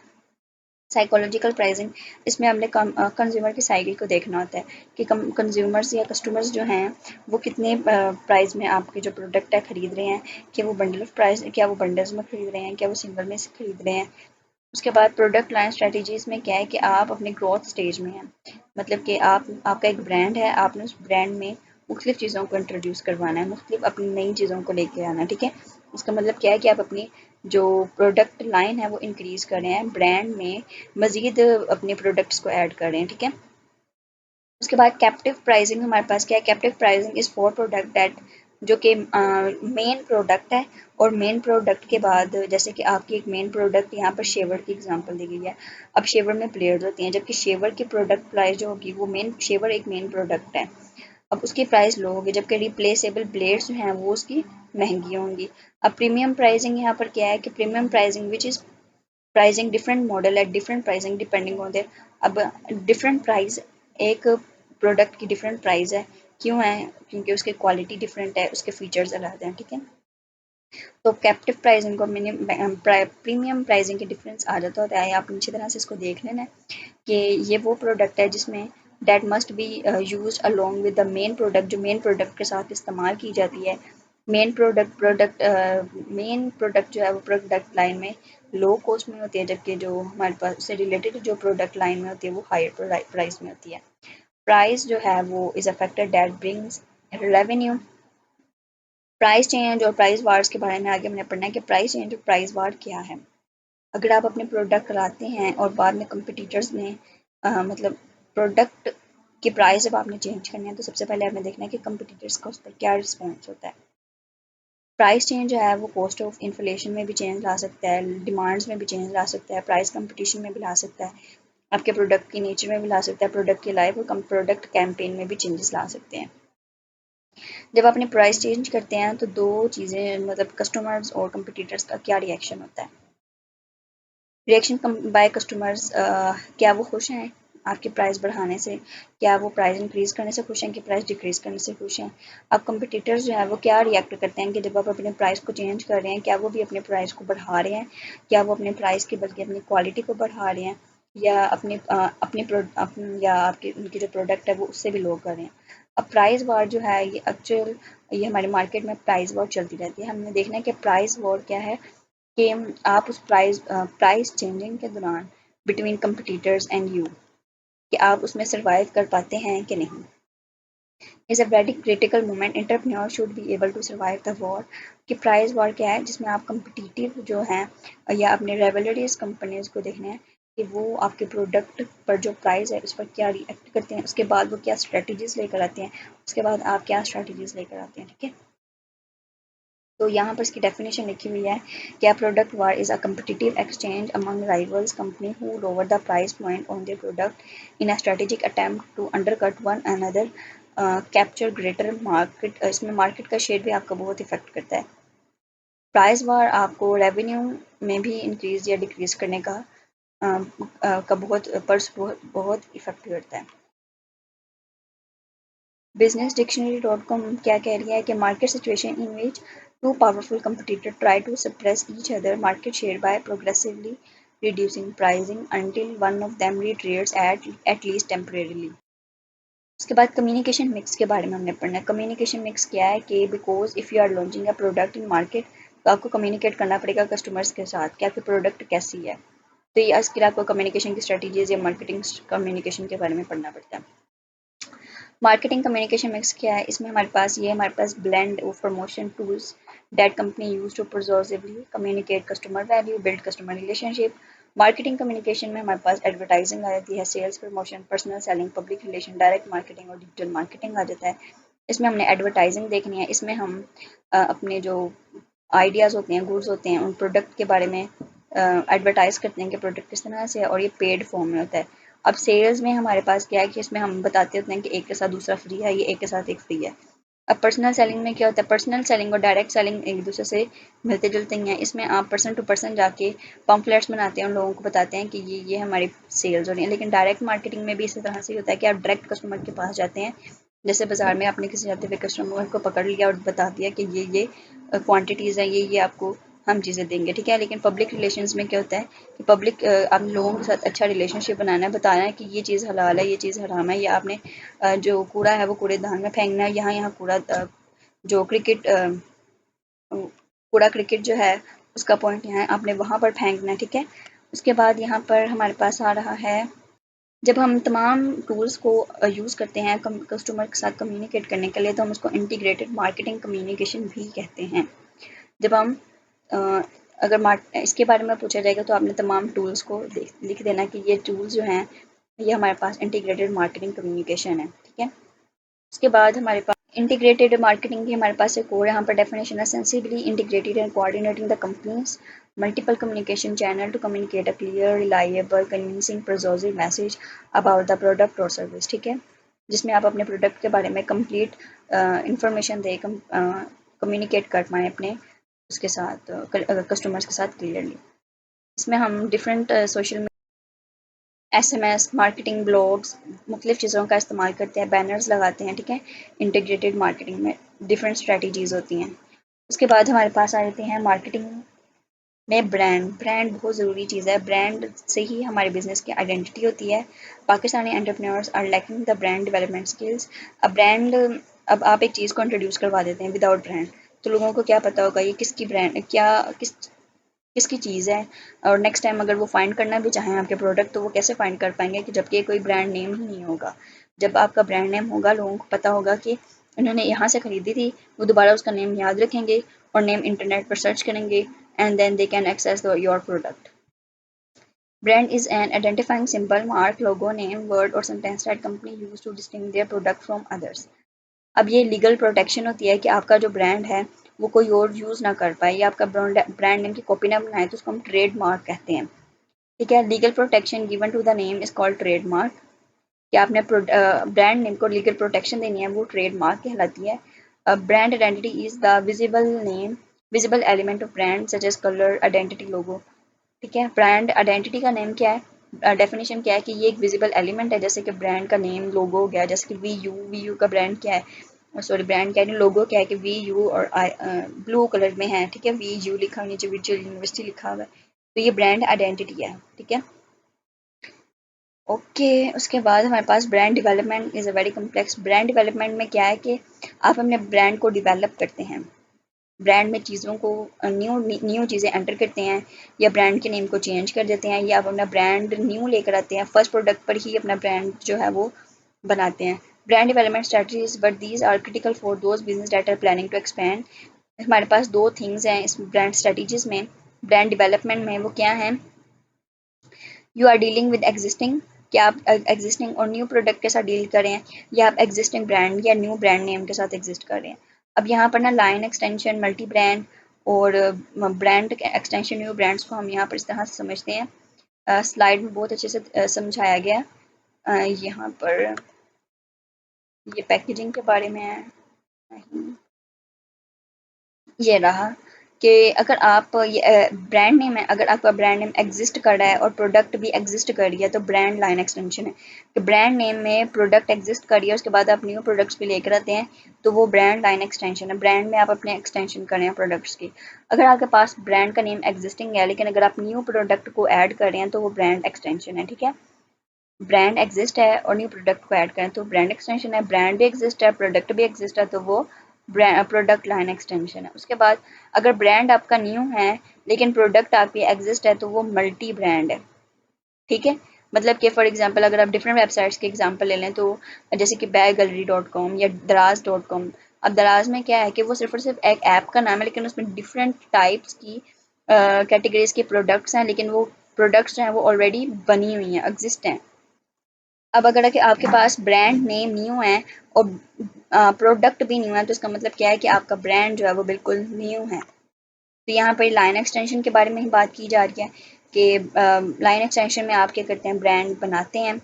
Speaker 1: साइकोलॉजिकल प्राइसिंग, इसमें हमने कंज्यूमर की साइकिल को देखना होता है कि कंज्यूमर्स या कस्टमर्स जो हैं वो कितने प्राइस में आपके जो प्रोडक्ट है ख़रीद रहे हैं, कि वो बंडल ऑफ प्राइस, क्या वो बंडल्स में ख़रीद रहे हैं, क्या वो सिंगल में से ख़रीद रहे हैं। उसके बाद प्रोडक्ट लाइन स्ट्रेटजीज में क्या है कि आप अपने ग्रोथ स्टेज में हैं, मतलब कि आपका एक ब्रांड है, आपने उस ब्रांड में मुख्तलिफ चीज़ों को इंट्रोड्यूस करवाना है, मुख्तलिफ अपनी नई चीज़ों को लेके आना है, ठीक है। इसका मतलब क्या है कि आप अपनी जो प्रोडक्ट लाइन है वो इंक्रीज़ कर रहे हैं, ब्रांड में मज़ीद अपने प्रोडक्ट्स को ऐड कर रहे हैं, ठीक है। उसके बाद कैप्टिव प्राइसिंग हमारे पास क्या है, captive pricing is for product that, जो कि मेन प्रोडक्ट है, और मेन प्रोडक्ट के बाद जैसे कि आपकी एक मेन प्रोडक्ट यहाँ पर शेवर की एग्जांपल दी गई है। अब शेवर में प्लेयर्स होती हैं, जबकि शेवर की प्रोडक्ट प्राइस जो होगी वो मेन, शेवर एक मेन प्रोडक्ट है, अब उसकी प्राइस लो होगी, जबकि रिप्लेसेबल ब्लेड्स जो हैं वो उसकी महंगी होंगी। अब प्रीमियम प्राइसिंग यहाँ पर क्या है कि premium pricing which is pricing different model at different pricing depending on their, अब डिफरेंट प्राइस, एक प्रोडक्ट की डिफरेंट प्राइस है, क्यों है, क्योंकि उसकी क्वालिटी डिफरेंट है, उसके फीचर्स अलग हैं, ठीक है। तो कैप्टिव प्राइसिंग और प्रीमियम प्राइसिंग के डिफरेंस आ जाता होता है, आप अच्छी तरह से इसको देख लेना है कि ये वो प्रोडक्ट है जिसमें that must be use along with the main product, जो मेन प्रोडक्ट के साथ इस्तेमाल की जाती है। मेन प्रोडक्ट जो है वो प्रोडक्ट लाइन में लो कॉस्ट में होती है, जबकि जो हमारे पास उससे रिलेटेड जो प्रोडक्ट लाइन में होती है वो हायर प्राइस में होती है। प्राइस जो है वो is affected that brings revenue. Price change और प्राइस वार्स के बारे में आगे हमने पढ़ना है कि प्राइस चेंज और प्राइस वार क्या है। अगर आप अपने प्रोडक्ट लाते हैं और बाद में कंपटीटर्स ने मतलब प्रोडक्ट की प्राइस जब आपने चेंज करनी है, तो सबसे पहले आपने देखना है कि कंपटीटर्स का उस पर क्या रिस्पॉन्स होता है। प्राइस चेंज जो है वो कॉस्ट ऑफ इन्फ्लेशन में भी चेंज ला सकता है, डिमांड्स में भी चेंज ला सकता है, प्राइस कंपटीशन में भी ला सकता है, आपके प्रोडक्ट की नेचर में भी ला सकता है, प्रोडक्ट की लाइफ और प्रोडक्ट कैंपेन में भी चेंजेस ला सकते हैं। जब अपने प्राइस चेंज करते हैं तो दो चीज़ें, मतलब कस्टमर्स और कंपटीटर्स का क्या रिएक्शन होता है। रिएक्शन बाय कस्टमर्स, क्या वो खुश हैं आपके प्राइस बढ़ाने से, क्या वो प्राइस इंक्रीज़ करने से खुश हैं कि प्राइस डिक्रीज़ करने से खुश हैं। अब कंपटीटर्स जो है वो क्या रिएक्ट करते हैं कि जब आप अपने प्राइस को चेंज कर रहे हैं, क्या वो भी अपने प्राइस को बढ़ा रहे हैं, क्या वो अपने प्राइस की बल्कि अपनी क्वालिटी को बढ़ा रहे हैं, या या आपके उनकी जो प्रोडक्ट है वो उससे भी लो कर रहे हैं। अब प्राइस वॉर जो है ये हमारे मार्केट में प्राइस वॉर चलती रहती है। हमने देखना है कि प्राइस वॉर क्या है, कि आप उस प्राइस चेंजिंग के दौरान बिटवीन कंपटीटर्स एंड यू, कि आप उसमें सरवाइव कर पाते हैं कि नहीं। Is a very critical moment, entrepreneur should be able to survive the war. कि प्राइस वॉर क्या है, जिसमें आप कंपटीटिव जो हैं या अपने रेवलरीज कंपनीज को देखना है कि वो आपके प्रोडक्ट पर जो प्राइस है उस पर क्या रिएक्ट करते हैं, उसके बाद वो क्या स्ट्रेटजीज लेकर आते हैं, उसके बाद आप क्या स्ट्रेटजीज लेकर आते हैं, ठीक है। तो यहाँ पर इसकी डेफिनेशन लिखी हुई है, क्या product war is a competitive exchange among rivals company who lower the price point on their product in a strategic attempt to undercut one another, capture greater market. इसमें मार्केट का शेयर भी आपका बहुत इफेक्ट करता है। प्राइस वार आपको रेवेन्यू में भी इंक्रीज या डिक्रीज करने का बहुत इफेक्ट करता है। बिजनेस डिक्शनरी डॉट कॉम क्या कह रही है कि market situation in which two powerful competitor try to suppress each other market share by progressively reducing pricing until one of them retreats at least temporarily। उसके बाद कम्युनिकेशन मिक्स के बारे में हमने पढ़ना है। कम्युनिकेशन मिक्स क्या है कि because if you are launching a product in market, तो आपको कम्युनिकेट करना पड़ेगा कस्टमर्स के साथ कि आपकी प्रोडक्ट कैसी है। तो ये इसके लिए आपको कम्युनिकेशन की स्ट्रेटजीज या मार्केटिंग कम्युनिकेशन के बारे में पढ़ना पड़ता है। मार्केटिंग कम्युनिकेशन मिक्स क्या है, इसमें हमारे पास blend of promotion tools that company use to persuasively communicate customer value, build customer relationship. Marketing communication में हमारे पास एडवर्टाइजिंग आ जाती है, sales promotion, personal selling, public relation, direct marketing और डिजिटल मार्केटिंग आ जाता है। इसमें हमने एडवर्टाइजिंग देखनी है, इसमें हम अपने जो आइडियाज़ होते हैं, गुड्स होते हैं, उन प्रोडक्ट के बारे में एडवर्टाइज़ करते हैं कि प्रोडक्ट किस तरह से है, और ये पेड फॉर्म में होता है। अब सेल्स में हमारे पास क्या है कि इसमें हम बताते होते हैं कि एक के साथ दूसरा फ्री है, ये एक के साथ एक फ्री है। अब पर्सनल सेलिंग में क्या होता है, पर्सनल सेलिंग और डायरेक्ट सेलिंग एक दूसरे से मिलते जुलते ही हैं। इसमें आप पर्सन टू पर्सन जाके पम्फलेट्स बनाते हैं, उन लोगों को बताते हैं कि ये हमारी सेल्स हो रही है। लेकिन डायरेक्ट मार्केटिंग में भी इसी तरह से होता है कि आप डायरेक्ट कस्टमर के पास जाते हैं, जैसे बाजार में आपने किसी जाते हुए कस्टमर को पकड़ लिया और बता दिया कि ये क्वांटिटीज़ हैं, ये आपको हम चीज़ें देंगे, ठीक है। लेकिन पब्लिक रिलेशंस में क्या होता है कि पब्लिक आप लोगों के साथ अच्छा रिलेशनशिप बनाना है, बताना है कि ये चीज़ हलाल है, ये चीज़ हराम है, या आपने जो कूड़ा है वो कूड़ेदान में फेंकना है, यहाँ कूड़ा जो कूड़ा क्रिकेट जो है उसका पॉइंट यहाँ है, आपने वहाँ पर फेंकना है, ठीक है। उसके बाद यहाँ पर हमारे पास आ रहा है, जब हम तमाम टूल्स को यूज़ करते हैं कस्टमर के साथ कम्युनिकेट करने के लिए, तो हम उसको इंटीग्रेटेड मार्केटिंग कम्युनिकेशन भी कहते हैं। जब हम अगर इसके बारे में पूछा जाएगा तो आपने तमाम टूल्स को लिख देना कि ये टूल्स जो हैं ये हमारे पास इंटीग्रेटेड मार्केटिंग कम्युनिकेशन है, ठीक है। उसके बाद हमारे पास इंटीग्रेटेड मार्केटिंग की हमारे पास एक और यहाँ पर डेफिनेशन है, sensibly integrated and coordinating the company's multiple communication channel to communicate a clear reliable convincing persuasive message about the product और सर्विस, ठीक है, जिसमें आप अपने प्रोडक्ट के बारे में कंप्लीट इंफॉर्मेशन दे कम्युनिकेट कर पाएँ अपने उसके साथ कस्टमर्स के साथ क्लियरली। इसमें हम different social SMS marketing blogs मुख्तलिफ चीज़ों का इस्तेमाल करते हैं, बैनर्स लगाते हैं, ठीक है। इंटीग्रेटेड मार्केटिंग में डिफरेंट स्ट्रेटजीज होती हैं। उसके बाद हमारे पास आ जाते हैं मार्केटिंग में ब्रांड बहुत ज़रूरी चीज़ है। ब्रांड से ही हमारे बिजनेस की आइडेंटिटी होती है। Pakistani entrepreneurs are lacking the brand development skills. अब आप एक चीज़ को इंट्रोड्यूस करवा देते हैं विदाउट ब्रांड, तो लोगों को क्या पता होगा ये किसकी ब्रांड किसकी चीज़ है। और नेक्स्ट टाइम अगर वो फाइंड करना भी चाहें आपके प्रोडक्ट तो वो कैसे फाइंड कर पाएंगे कि जबकि कोई ब्रांड नेम ही नहीं होगा। जब आपका ब्रांड नेम होगा लोगों को पता होगा कि उन्होंने यहाँ से ख़रीदी थी, वो दोबारा उसका नेम याद रखेंगे और नेम इंटरनेट पर सर्च करेंगे and then they can access your product. Brand is an identifying symbol, mark, logo, name, word or sentence that company use to distinguish their product from others. अब ये लीगल प्रोटेक्शन होती है कि आपका जो ब्रांड है वो कोई और यूज़ ना कर पाए या आपका ब्रांड नेम की कॉपी ना बनाए, तो उसको हम ट्रेड मार्क कहते हैं, ठीक है। Legal protection given to the name is called trade mark. कि आपने ब्रांड नेम को लीगल प्रोटेक्शन देनी है वो ट्रेड मार्क कहलाती है। Brand identity is the visible element of brand such as colour, identity, logo, ठीक है। ब्रांड आइडेंटिटी का नेम क्या है, डेफिनेशन क्या है कि ये एक विजिबल एलिमेंट है, जैसे कि ब्रांड का नेम लोगो हो गया, जैसे कि वी यू का ब्रांड क्या है, सॉरी ब्रांड क्या है, लोगो क्या है कि वी यू और ब्लू कलर में है, ठीक है। वी यू लिखा हुआ नीचे वर्चुअल यूनिवर्सिटी लिखा हुआ है, तो ये ब्रांड आइडेंटिटी है, ठीक है। ओके उसके बाद हमारे पास brand development is a very complex. Brand development में क्या है कि आप अपने ब्रांड को डेवलप करते हैं, ब्रांड में चीज़ों को न्यू चीज़ें एंटर करते हैं या ब्रांड के नेम को चेंज कर देते हैं या आप अपना ब्रांड न्यू लेकर आते हैं, फर्स्ट प्रोडक्ट पर ही अपना ब्रांड जो है वो बनाते हैं। Brand development strategies but these are critical for those business that are planning to expand. हमारे पास दो थिंग्स हैं इस ब्रांड स्ट्रेटजीज में, ब्रांड डेवलपमेंट में, वो क्या हैं। You are dealing with existing, क्या आप एग्जिस्टिंग और न्यू प्रोडक्ट के साथ डील करें या आप एग्जिस्टिंग ब्रांड या न्यू ब्रांड नेम के साथ एग्जिस्ट कर रहे हैं। अब यहाँ पर ना लाइन एक्सटेंशन, मल्टी ब्रांड और ब्रांड एक्सटेंशन न्यू ब्रांड्स को हम यहाँ पर इस तरह से समझते हैं। स्लाइड में बहुत अच्छे से समझाया गया। यहाँ पर ये पैकेजिंग के बारे में है, ये रहा कि अगर आप ये ब्रांड नेम है, अगर आपका ब्रांड नेम एग्जिस्ट कर रहा है और प्रोडक्ट भी एग्जिस्ट कर रही है तो ब्रांड लाइन एक्सटेंशन है। कि ब्रांड नेम में प्रोडक्ट एग्जिस्ट कर रही है उसके बाद आप न्यू प्रोडक्ट्स भी लेकर आते हैं तो वो ब्रांड लाइन एक्सटेंशन है। ब्रांड में आप अपने एक्सटेंशन कर रहे हैं प्रोडक्ट्स की। अगर आपके पास ब्रांड का नेम एग्जिस्टिंग है लेकिन अगर आप न्यू प्रोडक्ट को ऐड कर रहे हैं तो वो ब्रांड एक्सटेंशन है, ठीक है। ब्रांड एग्जिस्ट है और न्यू प्रोडक्ट को ऐड करें तो ब्रांड एक्सटेंशन है। ब्रांड भी एग्जिस्ट है, प्रोडक्ट भी एग्जिस्ट है तो वो प्रोडक्ट लाइन एक्सटेंशन है। उसके बाद अगर ब्रांड आपका न्यू है लेकिन प्रोडक्ट आपकी एग्जिस्ट है तो वो मल्टी ब्रांड है, ठीक है। मतलब कि फॉर एग्जांपल अगर आप डिफरेंट वेबसाइट्स के एग्जांपल ले लें तो जैसे कि बैगगैलरी.com या दराज.com। अब दराज में क्या है कि वो सिर्फ और सिर्फ एक ऐप का नाम है लेकिन उसमें डिफरेंट टाइप्स की कैटेगरीज के प्रोडक्ट्स हैं, लेकिन वो प्रोडक्ट्स जो हैं वो ऑलरेडी बनी हुई हैं, एग्जिस्ट हैं। अब अगर आपके पास ब्रांड नेम न्यू है और प्रोडक्ट भी न्यू है तो इसका मतलब क्या है कि आपका ब्रांड जो है वो बिल्कुल न्यू है। तो यहाँ पर लाइन एक्सटेंशन के बारे में ही बात की जा रही है कि लाइन एक्सटेंशन में आप क्या करते हैं, ब्रांड बनाते हैं,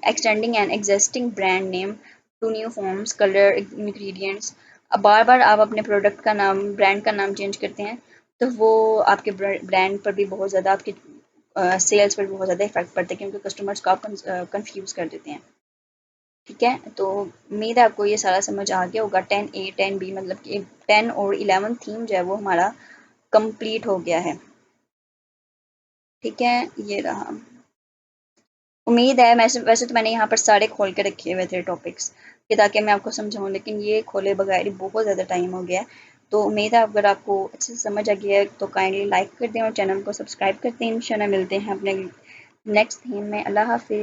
Speaker 1: extending and existing brand name to new forms, colour, ingredients. अब बार बार आप अपने प्रोडक्ट का नाम, ब्रांड का नाम चेंज करते हैं तो वो आपके ब्रांड पर भी बहुत ज़्यादा, आपके सेल्स पर बहुत ज़्यादा इफेक्ट पड़ता है क्योंकि कस्टमर्स को आप कंफ्यूज कर देते हैं, ठीक है। तो उम्मीद है आपको ये सारा समझ आ गया होगा। 10A 10B मतलब कि 10 और 11 थीम जो है वो हमारा कंप्लीट हो गया है, ठीक है। ये रहा। उम्मीद है वैसे तो मैंने यहाँ पर सारे खोल के रखे हुए थे टॉपिक्स कि ताकि मैं आपको समझाऊँ, लेकिन ये खोले बगैर ही बहुत ज़्यादा टाइम हो गया। तो उम्मीद है अगर आपको अच्छे से समझ आ गया है तो काइंडली लाइक कर दें और चैनल को सब्सक्राइब करते हैं। इंशाल्लाह मिलते हैं अपने नेक्स्ट थीम में। अल्लाह हाफिज़।